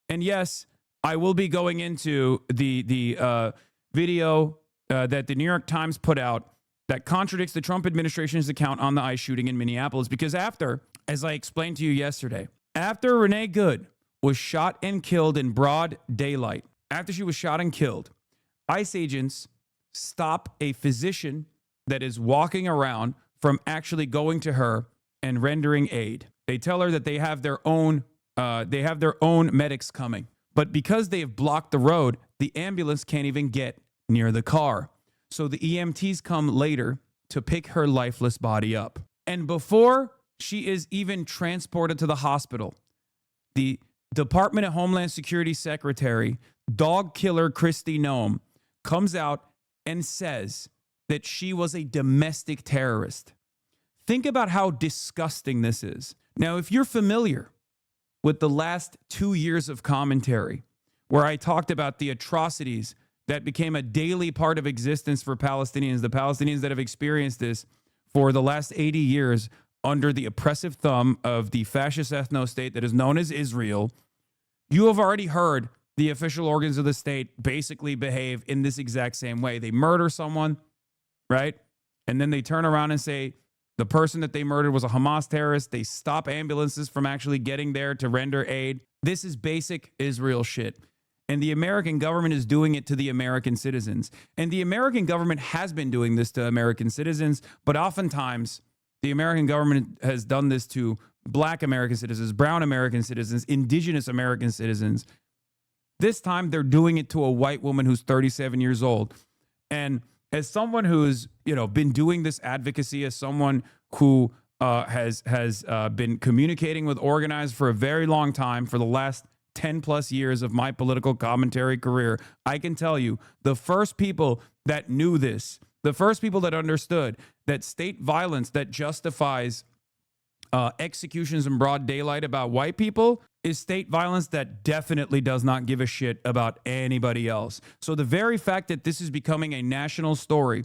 And yes, I will be going into the video that the New York Times put out that contradicts the Trump administration's account on the ICE shooting in Minneapolis. Because after, as I explained to you yesterday, after Renee Good was shot and killed in broad daylight, after she was shot and killed, ICE agents stop a physician that is walking around from actually going to her and rendering aid. They tell her that they have their own medics coming. But because they have blocked the road, the ambulance can't even get near the car. So the EMTs come later to pick her lifeless body up. And before she is even transported to the hospital, the Department of Homeland Security Secretary, dog killer Kristi Noem, comes out and says that she was a domestic terrorist. Think about how disgusting this is. Now, if you're familiar with the last 2 years of commentary, where I talked about the atrocities that became a daily part of existence for Palestinians, the Palestinians that have experienced this for the last 80 years under the oppressive thumb of the fascist ethno-state that is known as Israel, you have already heard the official organs of the state basically behave in this exact same way. They murder someone, right? And then they turn around and say the person that they murdered was a Hamas terrorist. They stop ambulances from actually getting there to render aid. This is basic Israel shit. And the American government is doing it to the American citizens. And the American government has been doing this to American citizens, but oftentimes the American government has done this to Black American citizens, brown American citizens, indigenous American citizens. This time they're doing it to a white woman who's 37 years old. And as someone who's, been doing this advocacy, as someone who has been communicating with organizers for a very long time, for the last 10 plus years of my political commentary career, I can tell you the first people that knew this, the first people that understood that state violence that justifies executions in broad daylight about white people is state violence that definitely does not give a shit about anybody else. So the very fact that this is becoming a national story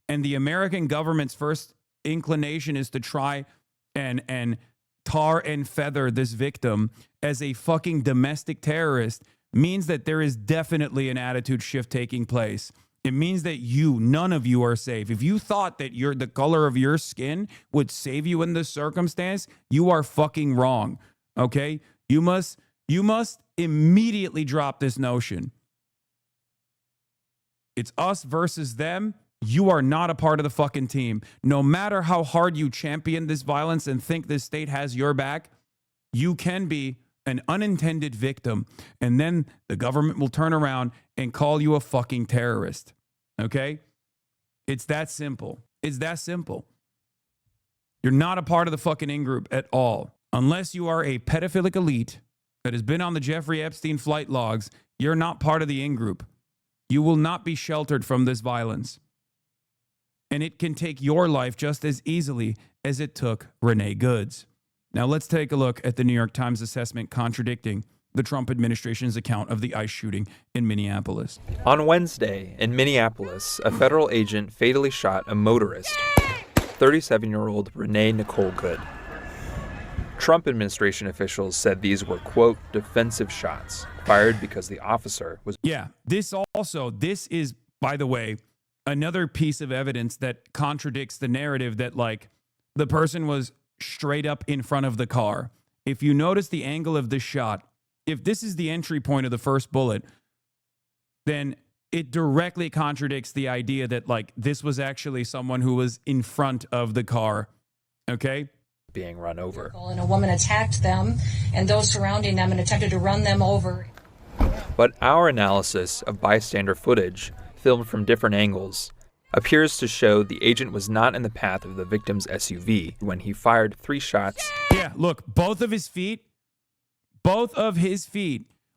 and the American government's first inclination is to try and tar and feather this victim as a fucking domestic terrorist means that there is definitely an attitude shift taking place. It means that none of you are safe. If you thought that the color of your skin would save you in this circumstance, you are fucking wrong. Okay? You must immediately drop this notion. It's us versus them. You are not a part of the fucking team. No matter how hard you champion this violence and think this state has your back, you can be an unintended victim. And then the government will turn around and call you a fucking terrorist. Okay? It's that simple. It's that simple. You're not a part of the fucking in-group at all. Unless you are a pedophilic elite that has been on the Jeffrey Epstein flight logs, you're not part of the in-group. You will not be sheltered from this violence. and it can take your life just as easily as it took Renee Good's. Now let's take a look at the New York Times assessment contradicting the Trump administration's account of the ICE shooting in Minneapolis. On Wednesday, in Minneapolis, a federal agent fatally shot a motorist, 37-year-old Renee Nicole Good. Trump administration officials said these were, quote, defensive shots fired because the officer was... Yeah, this is, by the way, another piece of evidence that contradicts the narrative that, like, the person was straight up in front of the car. If you notice the angle of this shot, if this is the entry point of the first bullet, then it directly contradicts the idea that, like, this was actually someone who was in front of the car, okay? Being run over. And a woman attacked them and those surrounding them and attempted to run them over. But our analysis of bystander footage, filmed from different angles, appears to show the agent was not in the path of the victim's SUV when he fired 3 shots. Yeah, look, both of his feet,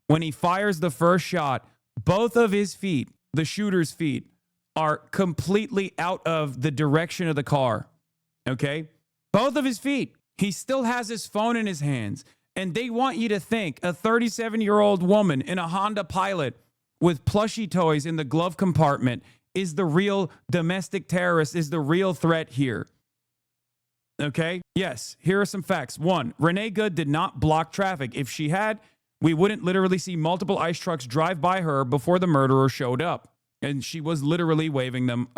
when he fires the first shot, both of his feet, the shooter's feet, are completely out of the direction of the car, okay? Both of his feet. He still has his phone in his hands. And they want you to think a 37-year-old woman in a Honda Pilot with plushie toys in the glove compartment is the real domestic terrorist, is the real threat here. Okay? Yes, here are some facts. 1, Renee Good did not block traffic. If she had, we wouldn't literally see multiple ICE trucks drive by her before the murderer showed up. And she was literally waving them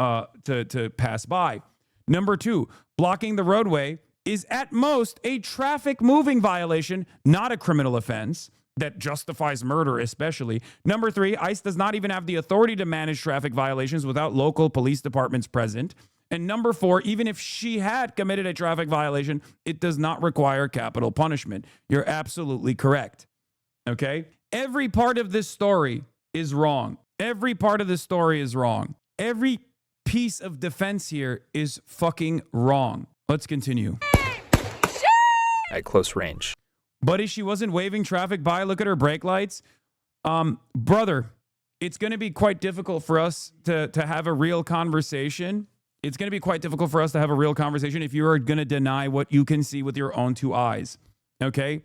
to pass by. Number 2, blocking the roadway is at most a traffic moving violation, not a criminal offense that justifies murder especially. Number 3, ICE does not even have the authority to manage traffic violations without local police departments present. And number 4, even if she had committed a traffic violation, it does not require capital punishment. You're absolutely correct. Okay? Every part of this story is wrong. Every part of this story is wrong. Every piece of defense here is fucking wrong. Let's continue. At close range. Buddy, she wasn't waving traffic by. Look at her brake lights. Brother, it's going to be quite difficult for us to have a real conversation. It's going to be quite difficult for us to have a real conversation if you are going to deny what you can see with your own 2 eyes. Okay?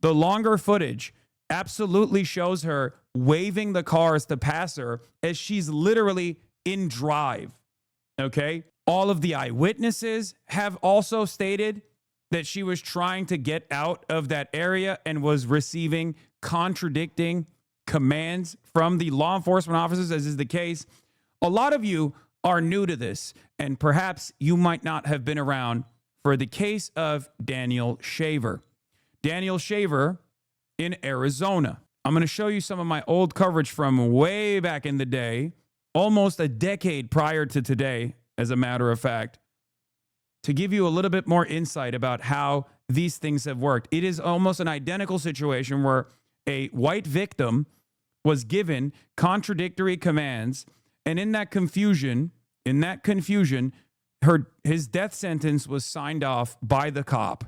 The longer footage absolutely shows her waving the cars to pass her as she's literally in drive. Okay? All of the eyewitnesses have also stated that she was trying to get out of that area and was receiving contradicting commands from the law enforcement officers, as is the case. A lot of you are new to this, and perhaps you might not have been around for the case of Daniel Shaver. Daniel Shaver in Arizona. I'm going to show you some of my old coverage from way back in the day, almost a decade prior to today, as a matter of fact, to give you a little bit more insight about how these things have worked. It is almost an identical situation where a white victim was given contradictory commands, and in that confusion, his death sentence was signed off by the cop.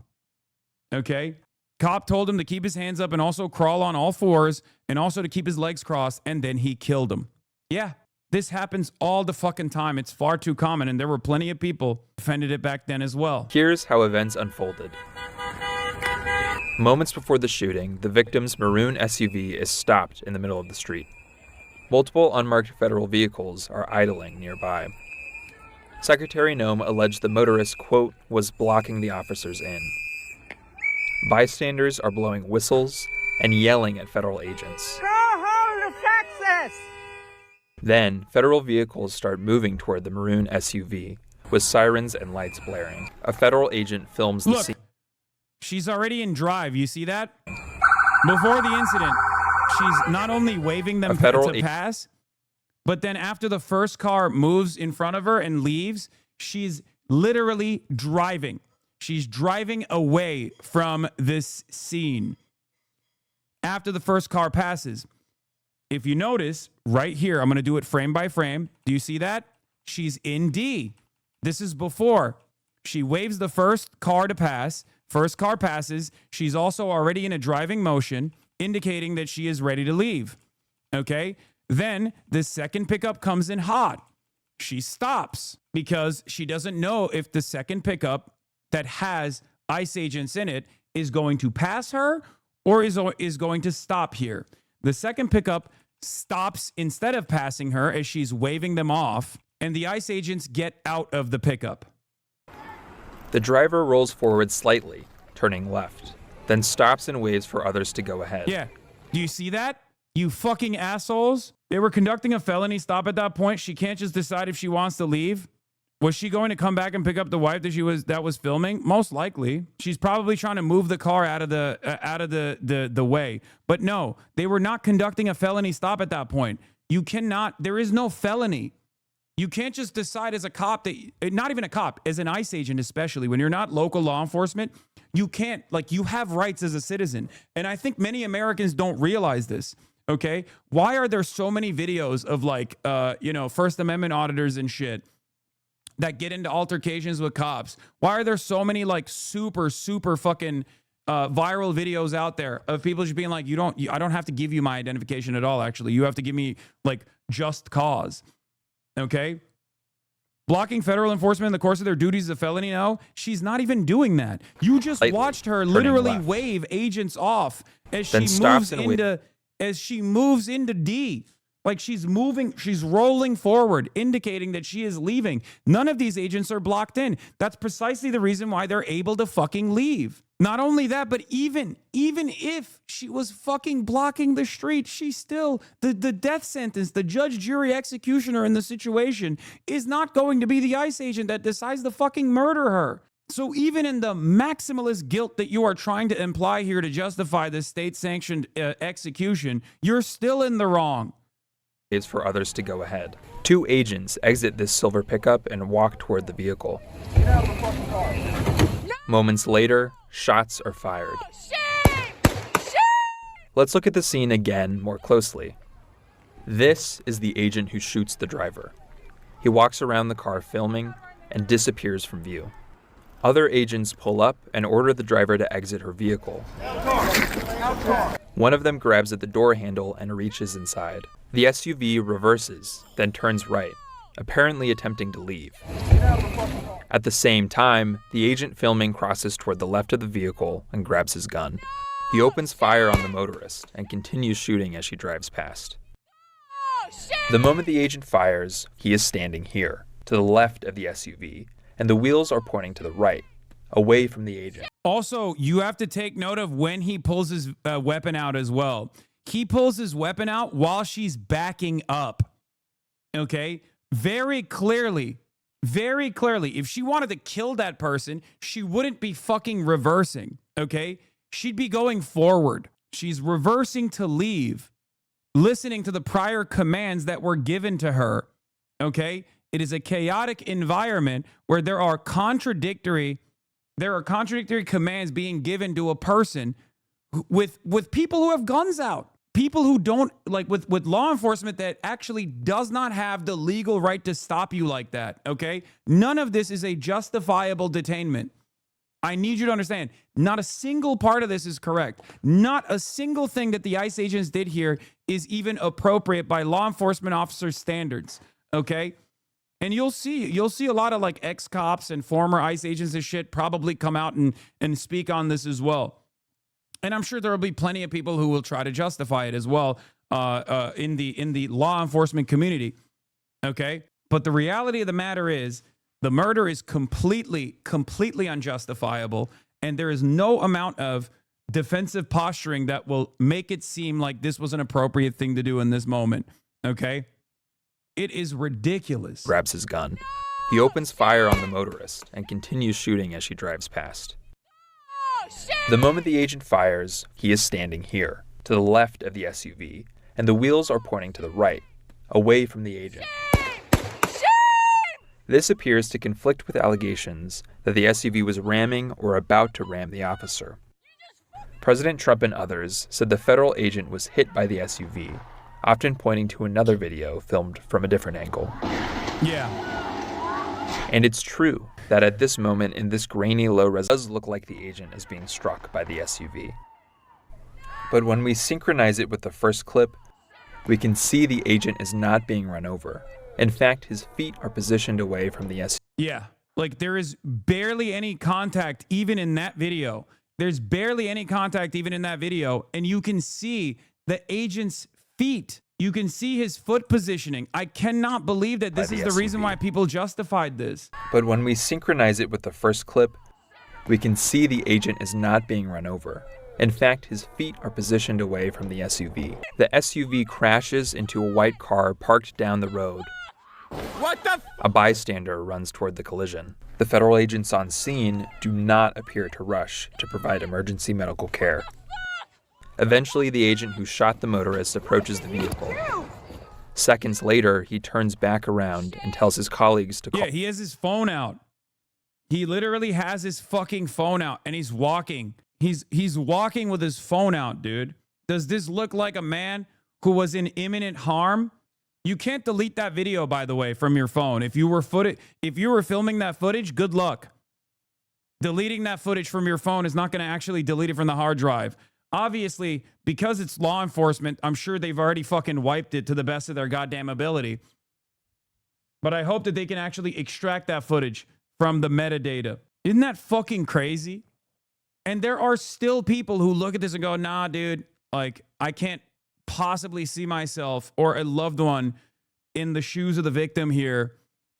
Okay? Cop told him to keep his hands up and also crawl on all fours and also to keep his legs crossed, and then he killed him. Yeah. This happens all the fucking time. It's far too common, and there were plenty of people who defended it back then as well. Here's how events unfolded. Moments before the shooting, the victim's maroon SUV is stopped in the middle of the street. Multiple unmarked federal vehicles are idling nearby. Secretary Noem alleged the motorist, quote, was blocking the officers in. Bystanders are blowing whistles and yelling at federal agents. Go home to Texas! Then, federal vehicles start moving toward the maroon SUV, with sirens and lights blaring. A federal agent films the scene. She's already in drive. You see that? Before the incident, she's not only waving them to pass, but then after the first car moves in front of her and leaves, she's literally driving. She's driving away from this scene. After the first car passes, if you notice, right here, I'm going to do it frame by frame. Do you see that? She's in D. This is before. She waves the first car to pass. First car passes. She's also already in a driving motion, indicating that she is ready to leave. Okay? Then the second pickup comes in hot. She stops. because she doesn't know if the second pickup that has ICE agents in it is going to pass her or is going to stop here. The second pickup stops instead of passing her as she's waving them off, and the ICE agents get out of the pickup. The driver rolls forward slightly, turning left, then stops and waves for others to go ahead. Yeah. Do you see that? You fucking assholes. They were conducting a felony stop at that point. She can't just decide if she wants to leave. Was she going to come back and pick up the wife that was filming? Most likely. She's probably trying to move the car out of the way. But no, they were not conducting a felony stop at that point. You cannot, there is no felony. You can't just decide as a cop that, not even a cop, as an ICE agent especially, when you're not local law enforcement, you can't, like, you have rights as a citizen. And I think many Americans don't realize this, okay? Why are there so many videos of, like, First Amendment auditors and shit that get into altercations with cops? Why are there so many, like, super fucking viral videos out there of people just being like, I don't have to give you my identification at all, actually. You have to give me, like, just cause. Okay? Blocking federal enforcement in the course of their duties is a felony? No, she's not even doing that. You just watched her literally wave agents off as she moves into D. Like she's rolling forward, indicating that she is leaving. None of these agents are blocked in. That's precisely the reason why they're able to fucking leave. Not only that, but even if she was fucking blocking the street, she still, the death sentence, the judge, jury, executioner in the situation is not going to be the ICE agent that decides to fucking murder her. So even in the maximalist guilt that you are trying to imply here to justify this state-sanctioned execution, you're still in the wrong. Is for others to go ahead. Two agents exit this silver pickup and walk toward the vehicle. Get out of the fucking car. No! Moments later, shots are fired. Let's look at the scene again more closely. This is the agent who shoots the driver. He walks around the car filming and disappears from view. Other agents pull up and order the driver to exit her vehicle. One of them grabs at the door handle and reaches inside. The SUV reverses, then turns right, apparently attempting to leave. At the same time, the agent filming crosses toward the left of the vehicle and grabs his gun. He opens fire on the motorist and continues shooting as she drives past. The moment the agent fires, he is standing here, to the left of the SUV, and the wheels are pointing to the right, away from the agent. Also, you have to take note of when he pulls his weapon out as well. He pulls his weapon out while she's backing up. Okay? Very clearly, if she wanted to kill that person, she wouldn't be fucking reversing. Okay? She'd be going forward. She's reversing to leave, listening to the prior commands that were given to her. Okay? It is a chaotic environment where there are contradictory commands being given to a person with people who have guns out. People who don't, like, with law enforcement that actually does not have the legal right to stop you like that, okay? None of this is a justifiable detainment. I need you to understand, not a single part of this is correct. Not a single thing that the ICE agents did here is even appropriate by law enforcement officers' standards, okay? And you'll see a lot of, like, ex-cops and former ICE agents and shit probably come out and speak on this as well. And I'm sure there will be plenty of people who will try to justify it as well in the law enforcement community, okay? But the reality of the matter is the murder is completely unjustifiable, and there is no amount of defensive posturing that will make it seem like this was an appropriate thing to do in this moment, okay? It is ridiculous. Grabs his gun. He opens fire on the motorist and continues shooting as she drives past. The moment the agent fires, he is standing here, to the left of the SUV, and the wheels are pointing to the right, away from the agent. This appears to conflict with allegations that the SUV was ramming or about to ram the officer. President Trump and others said the federal agent was hit by the SUV, often pointing to another video filmed from a different angle. Yeah. And it's true that at this moment in this grainy low res, it does look like the agent is being struck by the SUV. But when we synchronize it with the first clip, we can see the agent is not being run over. In fact, his feet are positioned away from the SUV. Yeah, like there is barely any contact even in that video. There's barely any contact even in that video, and you can see the agent's feet. You can see his foot positioning. I cannot believe that this is the reason why people justified this. But when we synchronize it with the first clip, we can see the agent is not being run over. In fact, his feet are positioned away from the SUV. The SUV crashes into a white car parked down the road. What the? A bystander runs toward the collision. The federal agents on scene do not appear to rush to provide emergency medical care. Eventually, the agent who shot the motorist approaches the vehicle. Seconds later, he turns back around and tells his colleagues to call. Yeah, he has his phone out. He literally has his fucking phone out, and he's walking. He's walking with his phone out, dude. Does this look like a man who was in imminent harm? You can't delete that video, by the way, from your phone. If you were filming that footage, good luck. Deleting that footage from your phone is not going to actually delete it from the hard drive. Obviously, because it's law enforcement, I'm sure they've already fucking wiped it to the best of their goddamn ability. But I hope that they can actually extract that footage from the metadata. Isn't that fucking crazy? And there are still people who look at this and go, nah, dude, like, I can't possibly see myself or a loved one in the shoes of the victim here.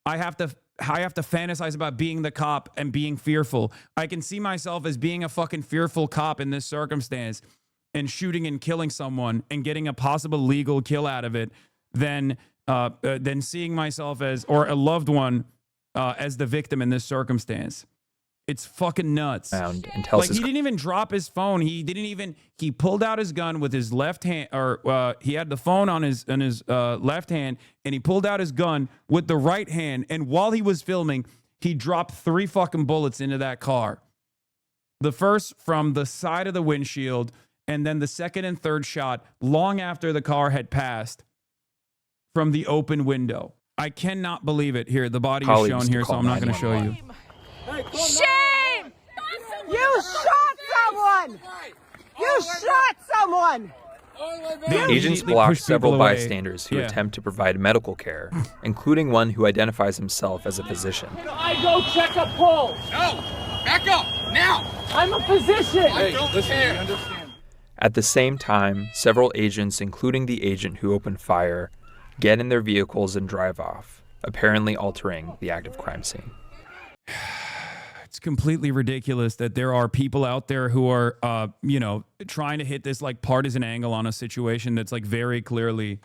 I have to fantasize about being the cop and being fearful. I can see myself as being a fucking fearful cop in this circumstance and shooting and killing someone and getting a possible legal kill out of it than seeing myself as, or a loved one as the victim in this circumstance. It's fucking nuts. And tells like, he didn't even drop his phone. He pulled out his gun with his left hand, or he had the phone on his left hand, and he pulled out his gun with the right hand. And while he was filming, he dropped 3 fucking bullets into that car. The first from the side of the windshield, and then the second and third shot long after the car had passed from the open window. I cannot believe it. Here, the body is shown here, so I'm not going to show you. Shame! You shot someone! You shot someone! The agents block several bystanders who attempt to provide medical care, including one who identifies himself as a physician. Can I go check a pulse? No! Back up! Now! I'm a physician! I don't care! At the same time, several agents, including the agent who opened fire, get in their vehicles and drive off, apparently altering the active crime scene. It's completely ridiculous that there are people out there who are, trying to hit this like partisan angle on a situation that's like very clearly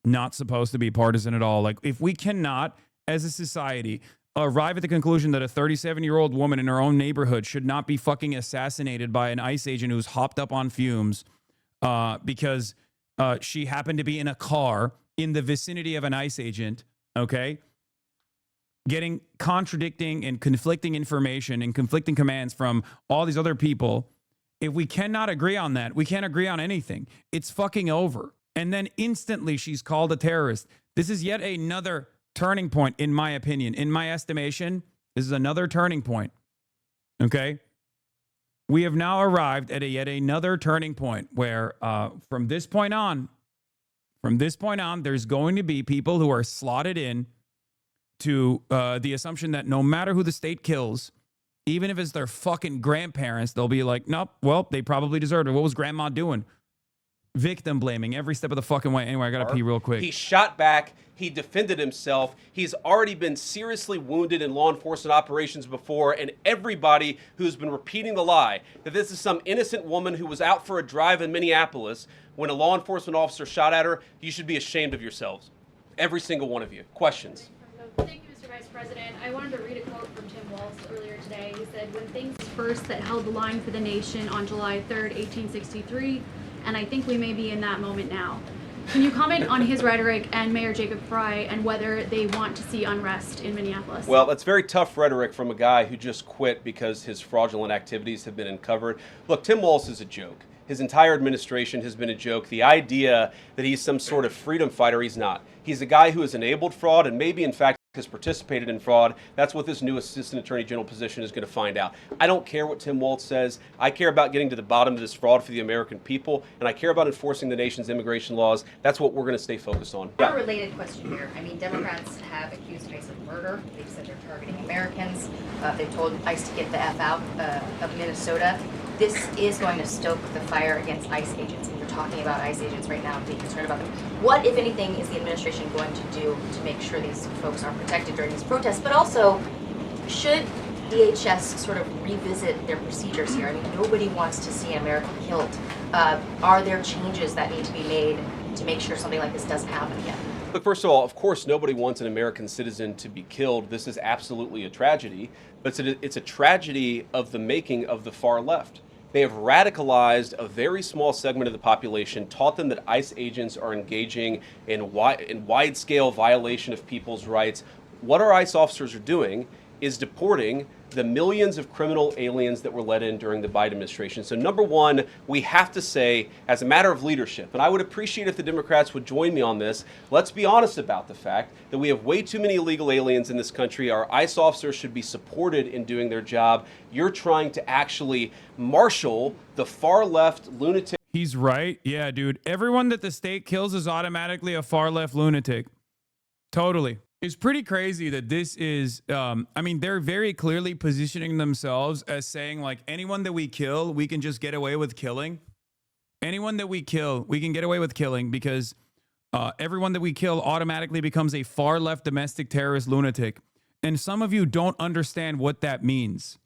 not supposed to be partisan at all. Like, if we cannot, as a society, arrive at the conclusion that a 37-year-old woman in her own neighborhood should not be fucking assassinated by an ICE agent who's hopped up on fumes because she happened to be in a car in the vicinity of an ICE agent, okay? Getting contradicting and conflicting information and conflicting commands from all these other people. If we cannot agree on that, we can't agree on anything. It's fucking over. And then instantly she's called a terrorist. This is yet another turning point, in my opinion. In my estimation, this is another turning point. Okay? We have now arrived at yet another turning point where from this point on, there's going to be people who are slotted in to the assumption that no matter who the state kills, even if it's their fucking grandparents, they'll be like, nope, well, they probably deserved it. What was grandma doing? Victim blaming every step of the fucking way. Anyway, I got to pee real quick. He shot back. He defended himself. He's already been seriously wounded in law enforcement operations before, and everybody who's been repeating the lie that this is some innocent woman who was out for a drive in Minneapolis when a law enforcement officer shot at her, you should be ashamed of yourselves. Every single one of you. Questions? Thank you, Mr. Vice President. I wanted to read a quote from Tim Walz earlier today. He said, "When things first that held the line for the nation on July 3rd, 1863, and I think we may be in that moment now." Can you comment on his rhetoric and Mayor Jacob Frey and whether they want to see unrest in Minneapolis? Well, that's very tough rhetoric from a guy who just quit because his fraudulent activities have been uncovered. Look, Tim Walz is a joke. His entire administration has been a joke. The idea that he's some sort of freedom fighter, he's not. He's a guy who has enabled fraud and maybe, in fact, has participated in fraud. That's what this new assistant attorney general position is going to find out. I don't care what Tim Walz says. I care about getting to the bottom of this fraud for the American people, and I care about enforcing the nation's immigration laws. That's what we're going to stay focused on. A related question here. I mean, Democrats have accused ICE of murder. They've said they're targeting Americans. They've told ICE to get the F out of Minnesota. This is going to stoke the fire against ICE agents. And you're talking about ICE agents right now and being concerned about them. What, if anything, is the administration going to do to make sure these folks are protected during these protests? But also, should DHS sort of revisit their procedures here? I mean, nobody wants to see an American killed. Are there changes that need to be made to make sure something like this doesn't happen again? Look, first of all, of course, nobody wants an American citizen to be killed. This is absolutely a tragedy, but it's a tragedy of the making of the far left. They have radicalized a very small segment of the population, taught them that ICE agents are engaging in wide-scale violation of people's rights. What our ICE officers are doing is deporting the millions of criminal aliens that were let in during the Biden administration. So number one, we have to say, as a matter of leadership, and I would appreciate if the Democrats would join me on this, let's be honest about the fact that we have way too many illegal aliens in this country. Our ICE officers should be supported in doing their job. You're trying to actually marshal the far left lunatic. He's right. Yeah, dude. Everyone that the state kills is automatically a far left lunatic. Totally. It's pretty crazy that this is, I mean, they're very clearly positioning themselves as saying, like, anyone that we kill, we can just get away with killing. Anyone that we kill, we can get away with killing because everyone that we kill automatically becomes a far left domestic terrorist lunatic. And some of you don't understand what that means,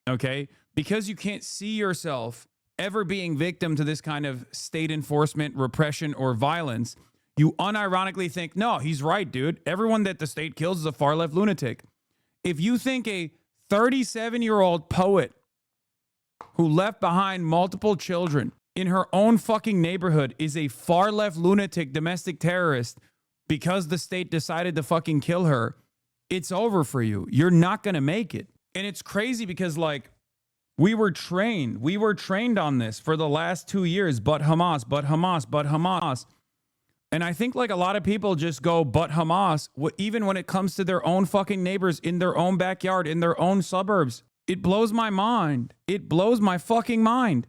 okay? Because you can't see yourself ever being victim to this kind of state enforcement, repression, or violence. You unironically think, no, he's right, dude. Everyone that the state kills is a far left lunatic. If you think a 37-year-old poet who left behind multiple children in her own fucking neighborhood is a far left lunatic domestic terrorist because the state decided to fucking kill her, it's over for you. You're not going to make it. And it's crazy because, like, we were trained on this for the last 2 years, but Hamas, but Hamas, but Hamas. And I think, like, a lot of people just go, but Hamas, even when it comes to their own fucking neighbors in their own backyard, in their own suburbs. It blows my mind. It blows my fucking mind.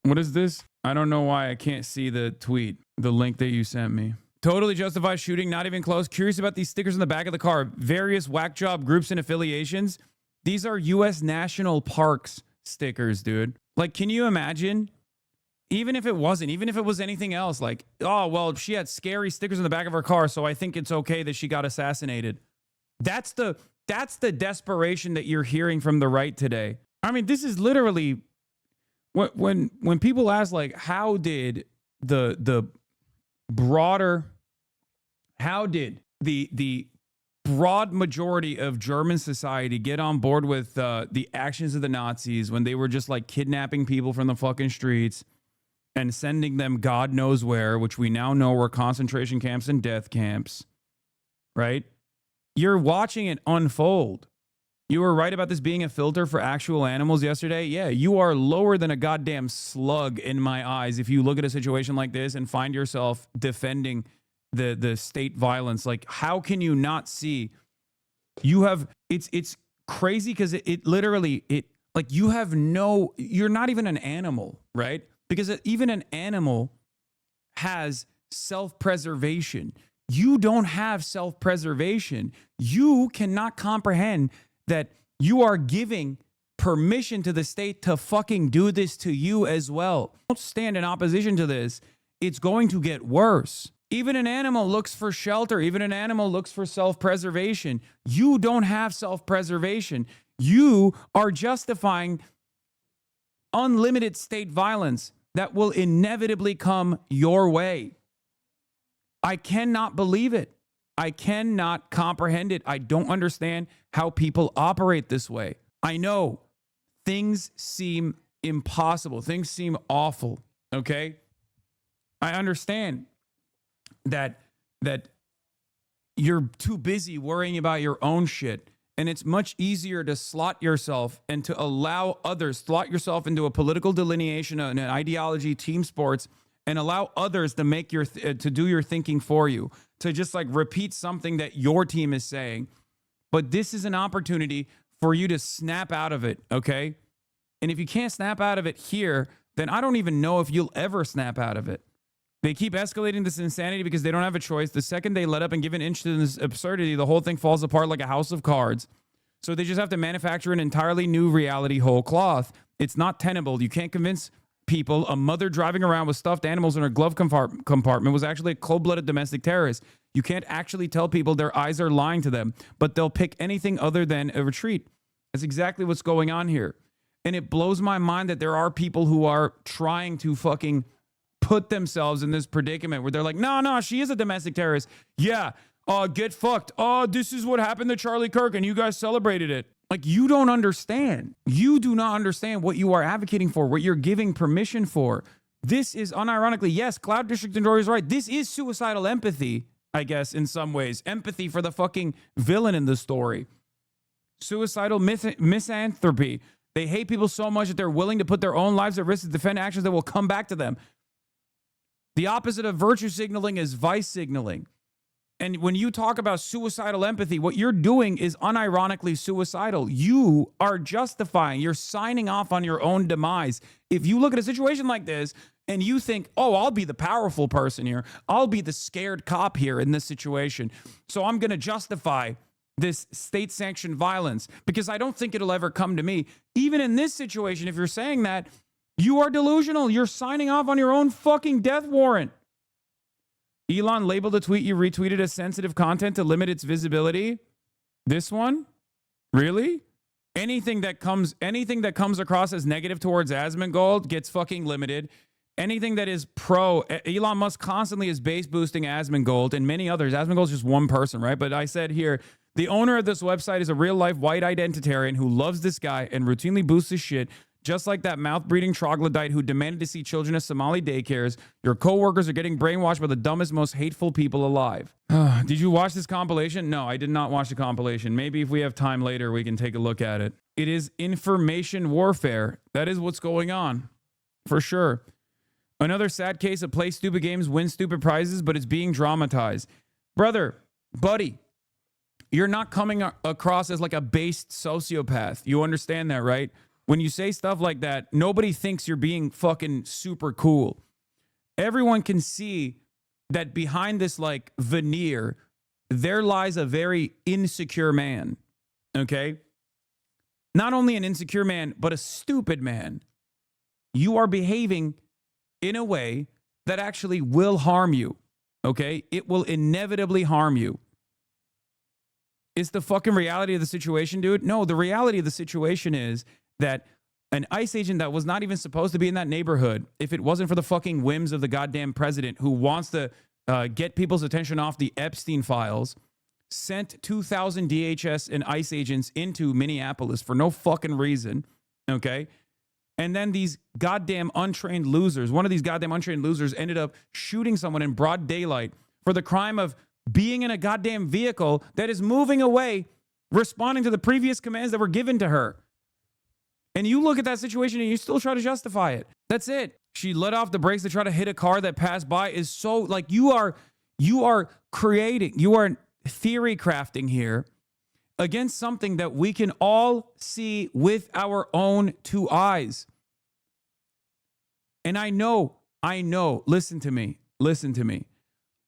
What is this? I don't know why I can't see the tweet, the link that you sent me. Totally justified shooting, not even close. Curious about these stickers on the back of the car. Various whack job groups and affiliations. These are U.S. National Parks stickers, dude. Like, can you imagine? Even if it wasn't, even if it was anything else, like, oh, well, she had scary stickers on the back of her car, so I think it's okay that she got assassinated. That's the desperation that you're hearing from the right today. I mean, this is literally when people ask, like, how did the broad majority of German society get on board with the actions of the Nazis when they were just, like, kidnapping people from the fucking streets and sending them God knows where, which we now know were concentration camps and death camps, right? You're watching it unfold. You were right about this being a filter for actual animals yesterday. Yeah, you are lower than a goddamn slug in my eyes if you look at a situation like this and find yourself defending the state violence. Like, how can you not see? You have, it's crazy because it literally, like, you're not even an animal, right? Because even an animal has self-preservation. You don't have self-preservation. You cannot comprehend that you are giving permission to the state to fucking do this to you as well. Don't stand in opposition to this. It's going to get worse. Even an animal looks for shelter. Even an animal looks for self-preservation. You don't have self-preservation. You are justifying unlimited state violence that will inevitably come your way. I cannot believe it. I cannot comprehend it. I don't understand how people operate this way. I know things seem impossible. Things seem awful, okay? I understand that you're too busy worrying about your own shit. And it's much easier to slot yourself and to allow others, slot yourself into a political delineation, an ideology, team sports, and allow others to make to do your thinking for you, to just like repeat something that your team is saying. But this is an opportunity for you to snap out of it, okay? And if you can't snap out of it here, then I don't even know if you'll ever snap out of it. They keep escalating this insanity because they don't have a choice. The second they let up and give an inch to this absurdity, the whole thing falls apart like a house of cards. So they just have to manufacture an entirely new reality whole cloth. It's not tenable. You can't convince people a mother driving around with stuffed animals in her glove compartment was actually a cold-blooded domestic terrorist. You can't actually tell people their eyes are lying to them, but they'll pick anything other than a retreat. That's exactly what's going on here. And it blows my mind that there are people who are trying to fucking put themselves in this predicament where they're like, no, she is a domestic terrorist. Yeah, get fucked. This is what happened to Charlie Kirk and you guys celebrated it. Like, you don't understand. You do not understand what you are advocating for, what you're giving permission for. This is unironically, yes, Cloud District Enjoyer is right. This is suicidal empathy, I guess, in some ways. Empathy for the fucking villain in the story. Suicidal misanthropy. They hate people so much that they're willing to put their own lives at risk to defend actions that will come back to them. The opposite of virtue signaling is vice signaling. And when you talk about suicidal empathy, what you're doing is unironically suicidal. You are justifying, you're signing off on your own demise. If you look at a situation like this and you think, oh, I'll be the powerful person here, I'll be the scared cop here in this situation, so I'm going to justify this state-sanctioned violence because I don't think it'll ever come to me. Even in this situation, if you're saying that, you are delusional. You're signing off on your own fucking death warrant. Elon labeled a tweet you retweeted as sensitive content to limit its visibility. This one? Really? Anything that comes across as negative towards Asmongold gets fucking limited. Anything that is pro, Elon Musk constantly is base boosting Asmongold and many others. Asmongold is just one person, right? But I said here, the owner of this website is a real life white identitarian who loves this guy and routinely boosts his shit. Just like that mouth-breathing troglodyte who demanded to see children at Somali daycares, your co-workers are getting brainwashed by the dumbest, most hateful people alive. Did you watch this compilation? No, I did not watch the compilation. Maybe if we have time later, we can take a look at it. It is information warfare. That is what's going on, for sure. Another sad case of play stupid games, win stupid prizes, but it's being dramatized. Brother, buddy, you're not coming across as like a based sociopath. You understand that, right? When you say stuff like that, nobody thinks you're being fucking super cool. Everyone can see that behind this like veneer, there lies a very insecure man, okay? Not only an insecure man, but a stupid man. You are behaving in a way that actually will harm you, okay? It will inevitably harm you. Is the fucking reality of the situation, dude? No, the reality of the situation is that an ICE agent that was not even supposed to be in that neighborhood, if it wasn't for the fucking whims of the goddamn president who wants to get people's attention off the Epstein files, sent 2,000 DHS and ICE agents into Minneapolis for no fucking reason, okay? And then these goddamn untrained losers, one of these goddamn untrained losers ended up shooting someone in broad daylight for the crime of being in a goddamn vehicle that is moving away, responding to the previous commands that were given to her. And you look at that situation and you still try to justify it. That's it. She let off the brakes to try to hit a car that passed by. Is so like you are theory crafting here against something that we can all see with our own two eyes. And I know, listen to me.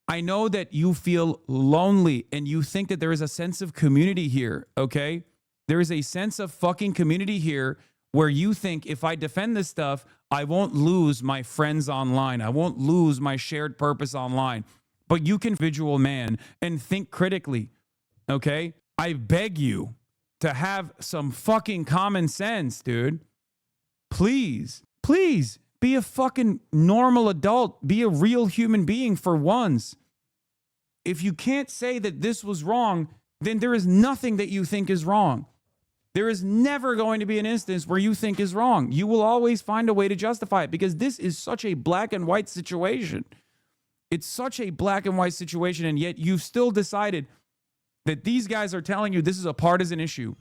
I know that you feel lonely and you think that there is a sense of community here, okay? There is a sense of fucking community here where you think if I defend this stuff, I won't lose my friends online. I won't lose my shared purpose online. But you can individual man and think critically, okay? I beg you to have some fucking common sense, dude. Please be a fucking normal adult. Be a real human being for once. If you can't say that this was wrong, then there is nothing that you think is wrong. There is never going to be an instance where you think is wrong. You will always find a way to justify it because this is such a black and white situation. It's such a black and white situation, and yet you've still decided that these guys are telling you this is a partisan issue,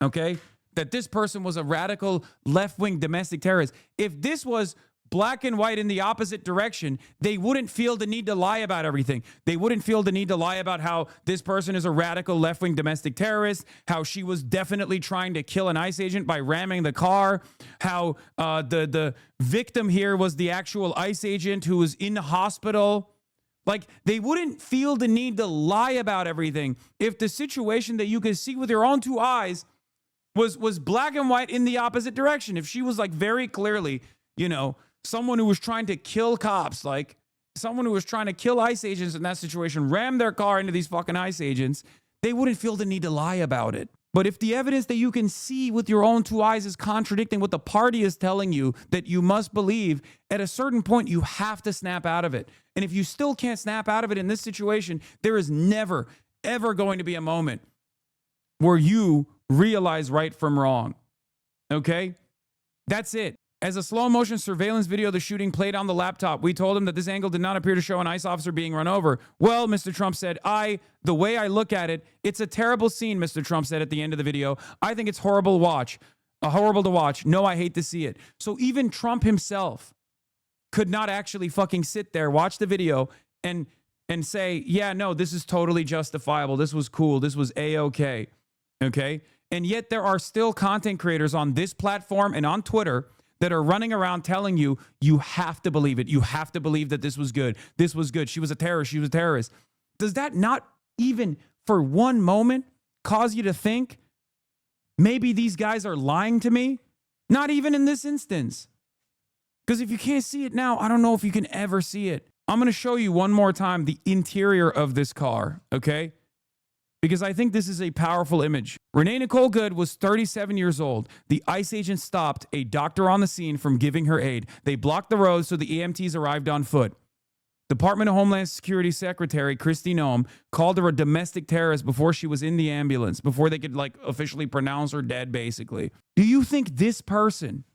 okay? That this person was a radical left-wing domestic terrorist. If this was black and white in the opposite direction, they wouldn't feel the need to lie about everything. They wouldn't feel the need to lie about how this person is a radical left-wing domestic terrorist, how she was definitely trying to kill an ICE agent by ramming the car, how the victim here was the actual ICE agent who was in the hospital. Like, they wouldn't feel the need to lie about everything if the situation that you could see with your own two eyes was black and white in the opposite direction. If she was like very clearly, you know, someone who was trying to kill cops, like someone who was trying to kill ICE agents in that situation, ram their car into these fucking ICE agents, they wouldn't feel the need to lie about it. But if the evidence that you can see with your own two eyes is contradicting what the party is telling you that you must believe, at a certain point, you have to snap out of it. And if you still can't snap out of it in this situation, there is never, ever going to be a moment where you realize right from wrong. Okay? That's it. As a slow motion surveillance video of the shooting played on the laptop, we told him that this angle did not appear to show an ICE officer being run over. Well, Mr. Trump said, the way I look at it, it's a terrible scene, Mr. Trump said at the end of the video. I think it's horrible to watch. No, I hate to see it. So even Trump himself could not actually fucking sit there, watch the video, and say, yeah, no, this is totally justifiable. This was cool. This was A-okay. Okay? And yet there are still content creators on this platform and on Twitter that are running around telling you, you have to believe it. You have to believe that this was good. This was good. She was a terrorist. She was a terrorist. Does that not even for one moment cause you to think maybe these guys are lying to me? Not even in this instance. Because if you can't see it now, I don't know if you can ever see it. I'm going to show you one more time the interior of this car, okay? Because I think this is a powerful image. Renee Nicole Good was 37 years old. The ICE agent stopped a doctor on the scene from giving her aid. They blocked the road so the EMTs arrived on foot. Department of Homeland Security Secretary Kristi Noem called her a domestic terrorist before she was in the ambulance, before they could like officially pronounce her dead, basically. Do you think this person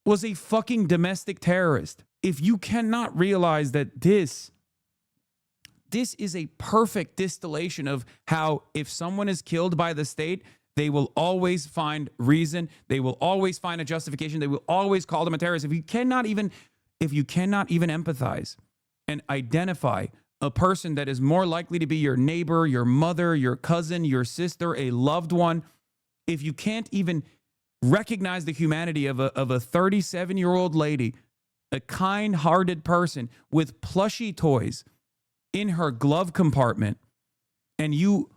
was a fucking domestic terrorist? If you cannot realize that this is a perfect distillation of how if someone is killed by the state, they will always find reason. They will always find a justification. They will always call them a terrorist. If you cannot even empathize and identify a person that is more likely to be your neighbor, your mother, your cousin, your sister, a loved one, if you can't even recognize the humanity of a 37-year-old lady, a kind-hearted person with plushy toys in her glove compartment, and you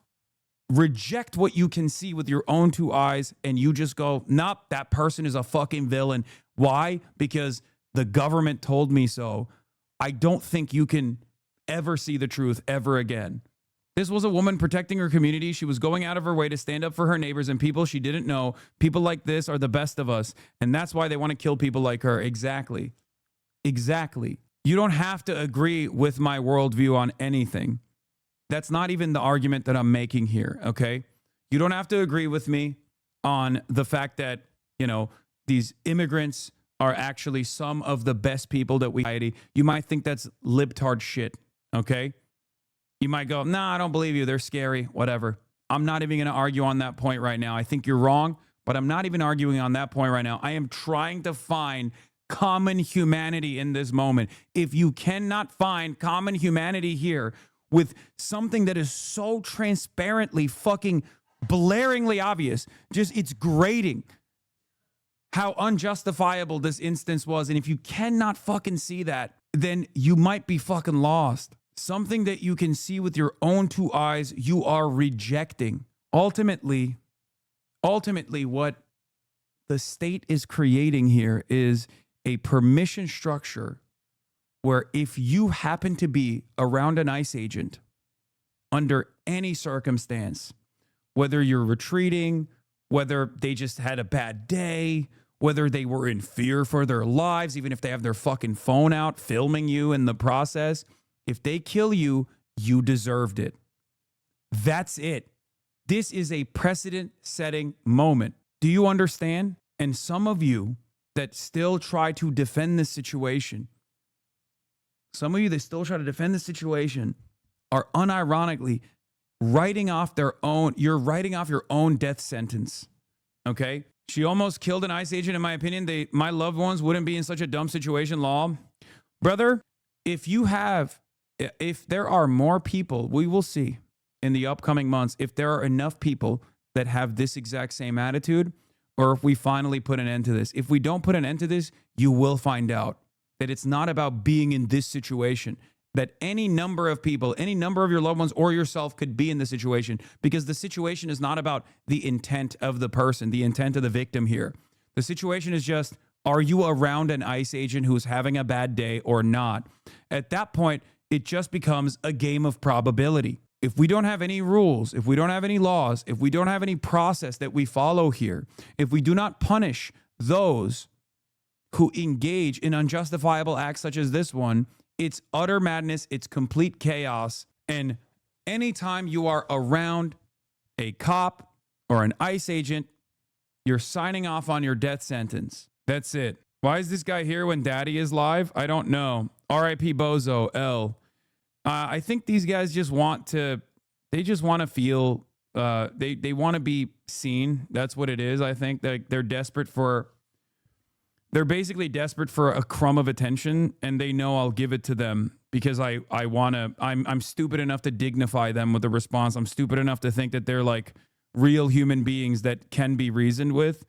reject what you can see with your own two eyes, and you just go, nope, that person is a fucking villain. Why? Because the government told me so. I don't think you can ever see the truth ever again. This was a woman protecting her community. She was going out of her way to stand up for her neighbors and people she didn't know. People like this are the best of us, and that's why they want to kill people like her. Exactly. You don't have to agree with my worldview on anything. That's not even the argument that I'm making here, okay? You don't have to agree with me on the fact that, you know, these immigrants are actually some of the best people that we... You might think that's libtard shit, okay? You might go, nah, I don't believe you. They're scary, whatever. I'm not even going to argue on that point right now. I think you're wrong, but I'm not even arguing on that point right now. I am trying to find common humanity in this moment. If you cannot find common humanity here with something that is so transparently fucking blaringly obvious, just it's grating how unjustifiable this instance was. And if you cannot fucking see that, then you might be fucking lost. Something that you can see with your own two eyes, you are rejecting. Ultimately, what the state is creating here is a permission structure where if you happen to be around an ICE agent under any circumstance, whether you're retreating, whether they just had a bad day, whether they were in fear for their lives, even if they have their fucking phone out filming you in the process, if they kill you, you deserved it. That's it. This is a precedent-setting moment. Do you understand? And some of you that still try to defend this situation, are unironically writing off your own death sentence. Okay. She almost killed an ICE agent. In my opinion, my loved ones wouldn't be in such a dumb situation. Law, brother, if there are more people, we will see in the upcoming months, if there are enough people that have this exact same attitude, or if we finally put an end to this. If we don't put an end to this, you will find out that it's not about being in this situation, that any number of people, any number of your loved ones or yourself could be in the situation, because the situation is not about the intent of the person, the intent of the victim here. The situation is just, are you around an ICE agent who's having a bad day or not? At that point, it just becomes a game of probability. If we don't have any rules, if we don't have any laws, if we don't have any process that we follow here, if we do not punish those who engage in unjustifiable acts such as this one, it's utter madness, it's complete chaos. And anytime you are around a cop or an ICE agent, you're signing off on your death sentence. That's it. Why is this guy here when daddy is live? I don't know. R.I.P. Bozo, L. I think these guys just want to feel, they want to be seen. That's what it is. I think that they're basically desperate for a crumb of attention, and they know I'll give it to them because I'm stupid enough to dignify them with a response. I'm stupid enough to think that they're like real human beings that can be reasoned with.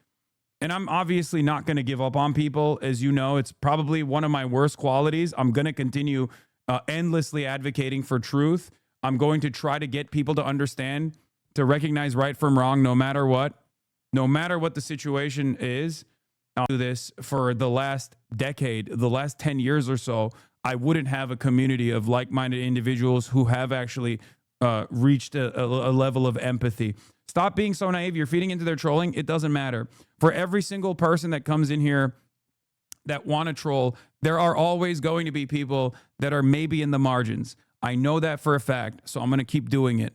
And I'm obviously not going to give up on people. As you know, it's probably one of my worst qualities. I'm going to continue endlessly advocating for truth. I'm going to try to get people to understand, to recognize right from wrong, no matter what the situation is. I'll do this for the last decade, the last 10 years or so. I wouldn't have a community of like-minded individuals who have actually reached a level of empathy. Stop being so naive. You're feeding into their trolling. It doesn't matter. For every single person that comes in here that want to troll, there are always going to be people that are maybe in the margins. I know that for a fact, so I'm going to keep doing it.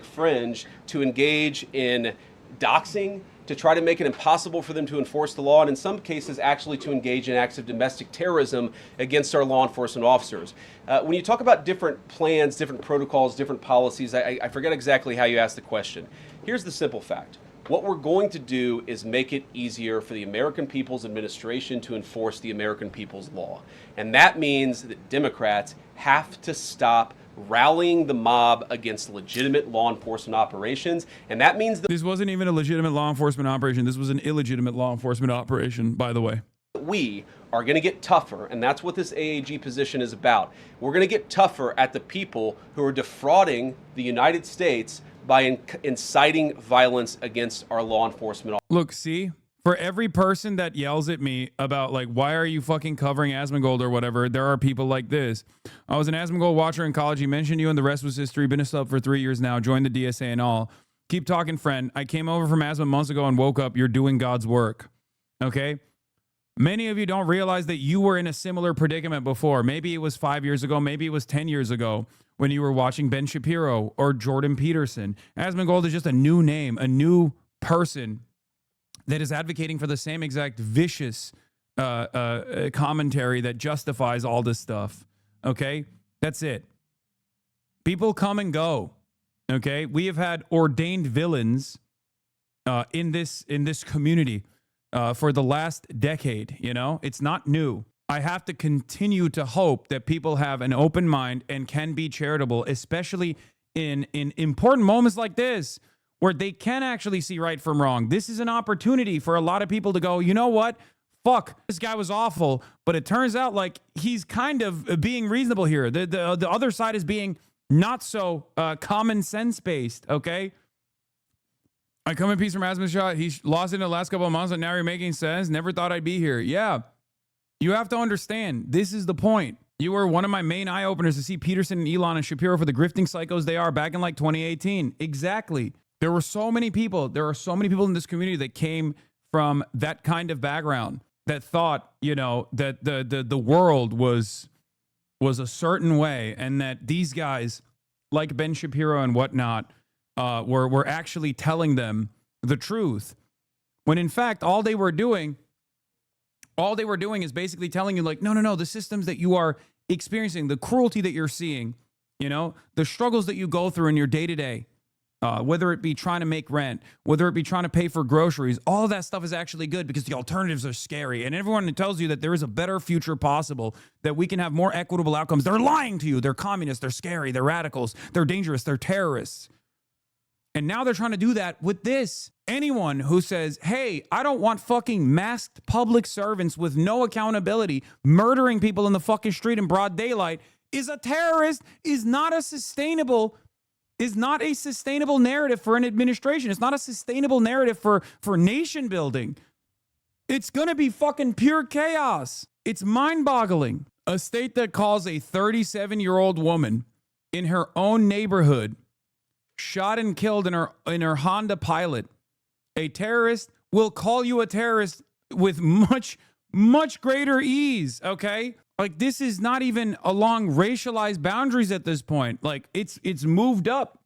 Fringe to engage in doxing, to try to make it impossible for them to enforce the law, and in some cases actually to engage in acts of domestic terrorism against our law enforcement officers. When you talk about different plans, different protocols, different policies, I forget exactly how you asked the question. Here's the simple fact. What we're going to do is make it easier for the American People's Administration to enforce the American people's law. And that means that Democrats have to stop rallying the mob against legitimate law enforcement operations. And that means that this wasn't even a legitimate law enforcement operation. This was an illegitimate law enforcement operation, by the way. We are going to get tougher, and that's what this AAG position is about. We're going to get tougher at the people who are defrauding the United States by inciting violence against our law enforcement. Look, see, for every person that yells at me about, like, why are you fucking covering Asmongold or whatever, there are people like this. I was an Asmongold watcher in college. He mentioned you, and the rest was history. Been a sub for 3 years now. Joined the DSA and all. Keep talking, friend. I came over from Asmon months ago and woke up. You're doing God's work. Okay? Many of you don't realize that you were in a similar predicament before. Maybe it was 5 years ago. Maybe it was 10 years ago when you were watching Ben Shapiro or Jordan Peterson. Asmongold is just a new name, a new person that is advocating for the same exact vicious commentary that justifies all this stuff. Okay? That's it. People come and go. Okay? We have had ordained villains in this community for the last decade. You know? It's not new. I have to continue to hope that people have an open mind and can be charitable, especially in important moments like this, where they can actually see right from wrong. This is an opportunity for a lot of people to go, you know what? Fuck, this guy was awful, but it turns out like he's kind of being reasonable here. The other side is being not so common sense based, okay? I come in peace from Asmus Shot. He lost it in the last couple of months, and now you're making sense. Never thought I'd be here. Yeah, you have to understand, this is the point. You were one of my main eye-openers to see Peterson and Elon and Shapiro for the grifting psychos they are back in like 2018. Exactly. There are so many people in this community that came from that kind of background that thought, you know, that the world was a certain way, and that these guys like Ben Shapiro and whatnot were actually telling them the truth. When in fact, all they were doing is basically telling you like, no, the systems that you are experiencing, the cruelty that you're seeing, you know, the struggles that you go through in your day-to-day, whether it be trying to make rent, whether it be trying to pay for groceries, all of that stuff is actually good because the alternatives are scary. And everyone that tells you that there is a better future possible, that we can have more equitable outcomes, they're lying to you. They're communists, they're scary, they're radicals, they're dangerous, they're terrorists. And now they're trying to do that with this. Anyone who says, hey, I don't want fucking masked public servants with no accountability murdering people in the fucking street in broad daylight is a terrorist, is not a sustainable narrative for an administration. It's not a sustainable narrative for nation building. It's going to be fucking pure chaos. It's mind-boggling. A state that calls a 37-year-old woman in her own neighborhood shot and killed in her Honda Pilot a terrorist will call you a terrorist with much greater ease, okay? Like, this is not even along racialized boundaries at this point. Like, it's moved up.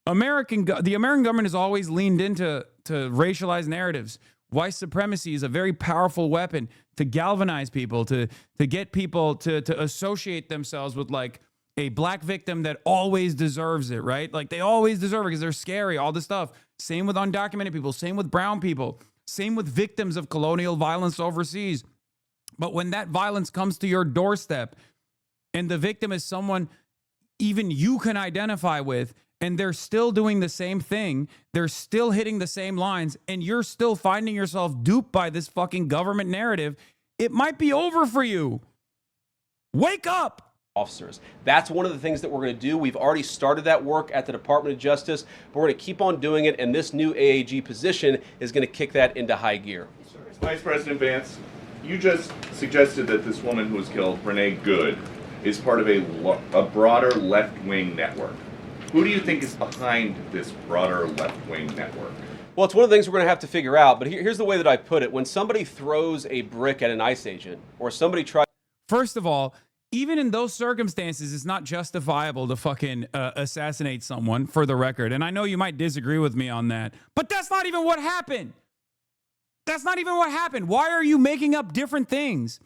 The American government has always leaned into racialized narratives. White supremacy is a very powerful weapon to galvanize people, to get people to associate themselves with, like, a black victim that always deserves it, right? Like, they always deserve it because they're scary, all this stuff. Same with undocumented people, same with brown people, same with victims of colonial violence overseas. But when that violence comes to your doorstep and the victim is someone even you can identify with, and they're still doing the same thing, they're still hitting the same lines, and you're still finding yourself duped by this fucking government narrative, it might be over for you. Wake up. Officers. That's one of the things that we're going to do. We've already started that work at the Department of Justice, but we're going to keep on doing it, and this new AAG position is going to kick that into high gear. Vice President Vance, you just suggested that this woman who was killed, Renee Good, is part of a broader left-wing network. Who do you think is behind this broader left-wing network? Well, it's one of the things we're going to have to figure out, but here's the way that I put it. When somebody throws a brick at an ICE agent, or somebody tries... First of all, even in those circumstances, it's not justifiable to fucking assassinate someone, for the record. And I know you might disagree with me on that, but that's not even what happened. That's not even what happened. Why are you making up different things?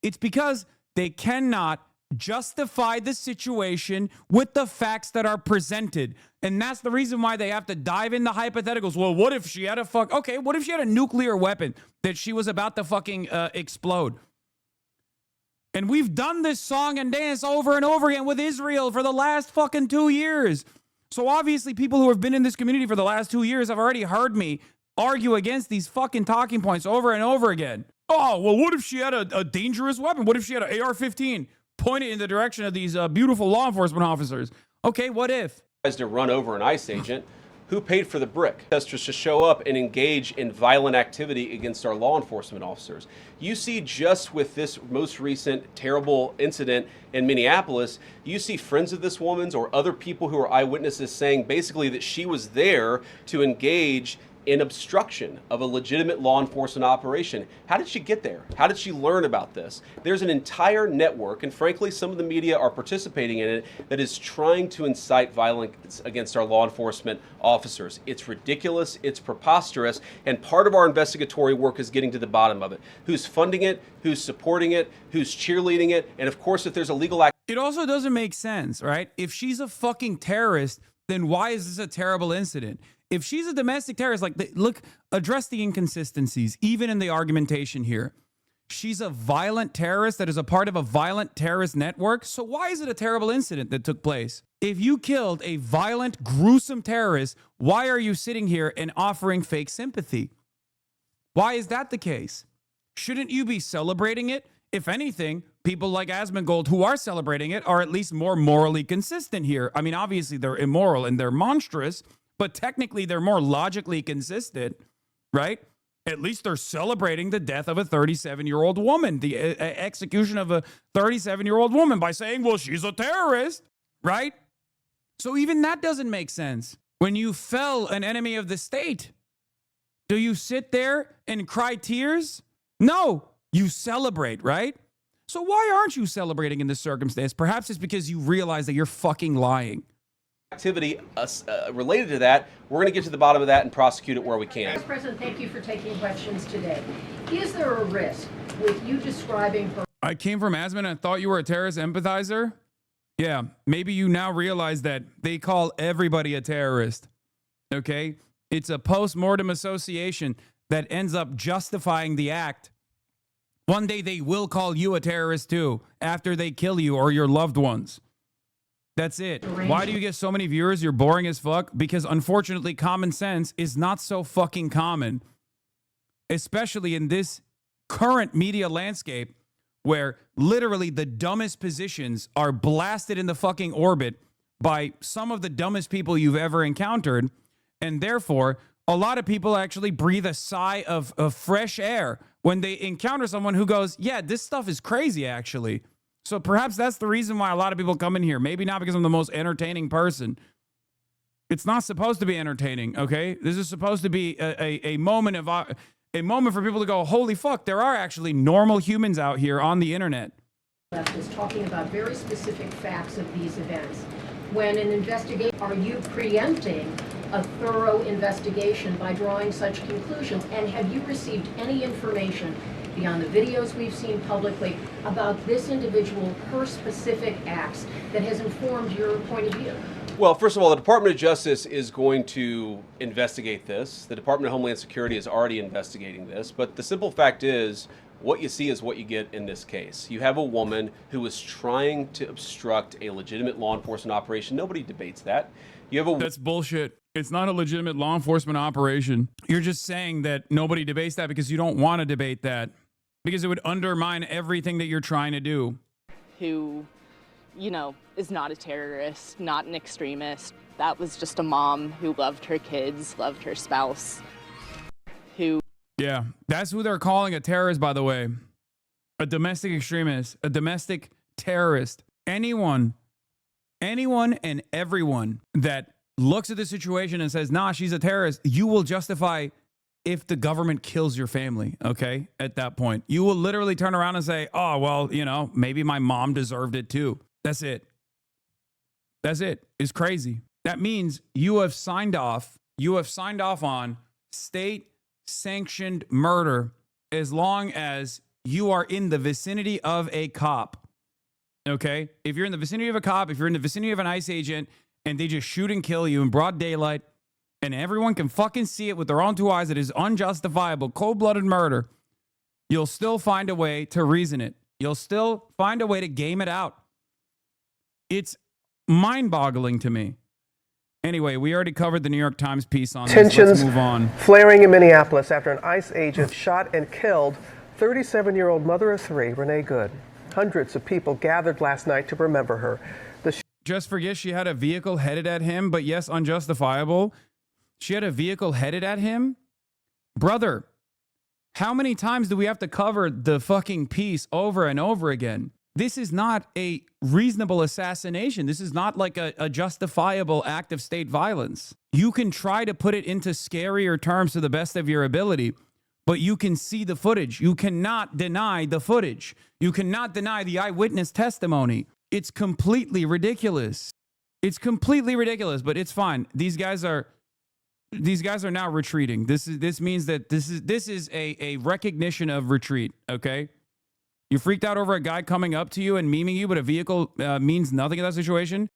It's because they cannot justify the situation with the facts that are presented. And that's the reason why they have to dive into hypotheticals. Well, what if she had what if she had a nuclear weapon that she was about to fucking explode? And we've done this song and dance over and over again with Israel for the last fucking 2 years. So obviously people who have been in this community for the last 2 years have already heard me argue against these fucking talking points over and over again. Oh, well, what if she had a dangerous weapon? What if she had an AR-15 pointed in the direction of these beautiful law enforcement officers? Okay, what if? Tries to run over an ICE agent. Who paid for the brick? Just to show up and engage in violent activity against our law enforcement officers. You see, just with this most recent terrible incident in Minneapolis, you see friends of this woman's or other people who are eyewitnesses saying basically that she was there to engage in obstruction of a legitimate law enforcement operation. How did she get there? How did she learn about this? There's an entire network, and frankly, some of the media are participating in it, that is trying to incite violence against our law enforcement officers. It's ridiculous, it's preposterous, and part of our investigatory work is getting to the bottom of it. Who's funding it, who's supporting it, who's cheerleading it, and of course, if there's a legal act. It also doesn't make sense, right? If she's a fucking terrorist, then why is this a terrible incident? If she's a domestic terrorist, address the inconsistencies, even in the argumentation here. She's a violent terrorist that is a part of a violent terrorist network. So why is it a terrible incident that took place? If you killed a violent, gruesome terrorist, why are you sitting here and offering fake sympathy? Why is that the case? Shouldn't you be celebrating it? If anything, people like Asmongold who are celebrating it are at least more morally consistent here. I mean, obviously they're immoral and they're monstrous, but technically they're more logically consistent, right? At least they're celebrating the death of a 37-year-old woman, the execution of a 37-year-old woman by saying, well, she's a terrorist, right? So even that doesn't make sense. When you fell an enemy of the state, do you sit there and cry tears? No, you celebrate, right? So why aren't you celebrating in this circumstance? Perhaps it's because you realize that you're fucking lying. Activity related to that, we're going to get to the bottom of that and prosecute it where we can. Vice President, thank you for taking questions today. Is there a risk with you describing her? I came from Asman and I thought you were a terrorist empathizer. Yeah, maybe you now realize that they call everybody a terrorist. Okay? It's a post-mortem association that ends up justifying the act. One day they will call you a terrorist too after they kill you or your loved ones. That's it. Why do you get so many viewers? You're boring as fuck. Because unfortunately, common sense is not so fucking common, especially in this current media landscape where literally the dumbest positions are blasted in the fucking orbit by some of the dumbest people you've ever encountered. And therefore, a lot of people actually breathe a sigh of fresh air when they encounter someone who goes, yeah, this stuff is crazy, actually. So perhaps that's the reason why a lot of people come in here. Maybe not because I'm the most entertaining person. It's not supposed to be entertaining, okay? This is supposed to be a moment of a moment for people to go, holy fuck, there are actually normal humans out here on the internet. Is talking about very specific facts of these events. When an investigation, are you preempting a thorough investigation by drawing such conclusions? And have you received any information beyond the videos we've seen publicly about this individual, her specific acts, that has informed your point of view? Well, first of all, the Department of Justice is going to investigate this. The Department of Homeland Security is already investigating this. But the simple fact is, what you see is what you get in this case. You have a woman who was trying to obstruct a legitimate law enforcement operation. Nobody debates that. You have a That's bullshit. It's not a legitimate law enforcement operation. You're just saying that nobody debates that because you don't want to debate that, because it would undermine everything that you're trying to do. Who, you know, is not a terrorist, not an extremist. That was just a mom who loved her kids, loved her spouse, who... Yeah, that's who they're calling a terrorist, by the way. A domestic extremist, a domestic terrorist. Anyone and everyone that looks at the situation and says, nah, she's a terrorist, you will justify if the government kills your family, okay? At that point, you will literally turn around and say, oh, well, you know, maybe my mom deserved it too. That's it. That's it. It's crazy. That means you have signed off on state-sanctioned murder as long as you are in the vicinity of a cop. Okay? If you're in the vicinity of a cop, if you're in the vicinity of an ICE agent, and they just shoot and kill you in broad daylight, and everyone can fucking see it with their own two eyes, it is unjustifiable, cold-blooded murder, you'll still find a way to reason it. You'll still find a way to game it out. It's mind-boggling to me. Anyway, we already covered the New York Times piece on this. Let's move on. Flaring in Minneapolis after an ICE agent shot and killed 37-year-old mother of three, Renee Good. Hundreds of people gathered last night to remember her. Just forget she had a vehicle headed at him, but yes, unjustifiable. She had a vehicle headed at him? Brother, how many times do we have to cover the fucking piece over and over again? This is not a reasonable assassination. This is not like a justifiable act of state violence. You can try to put it into scarier terms to the best of your ability, but you can see the footage. You cannot deny the footage. You cannot deny the eyewitness testimony. It's completely ridiculous. It's completely ridiculous, but it's fine. These guys are now retreating. This means that this is a recognition of retreat, okay? You freaked out over a guy coming up to you and memeing you, but a vehicle means nothing in that situation.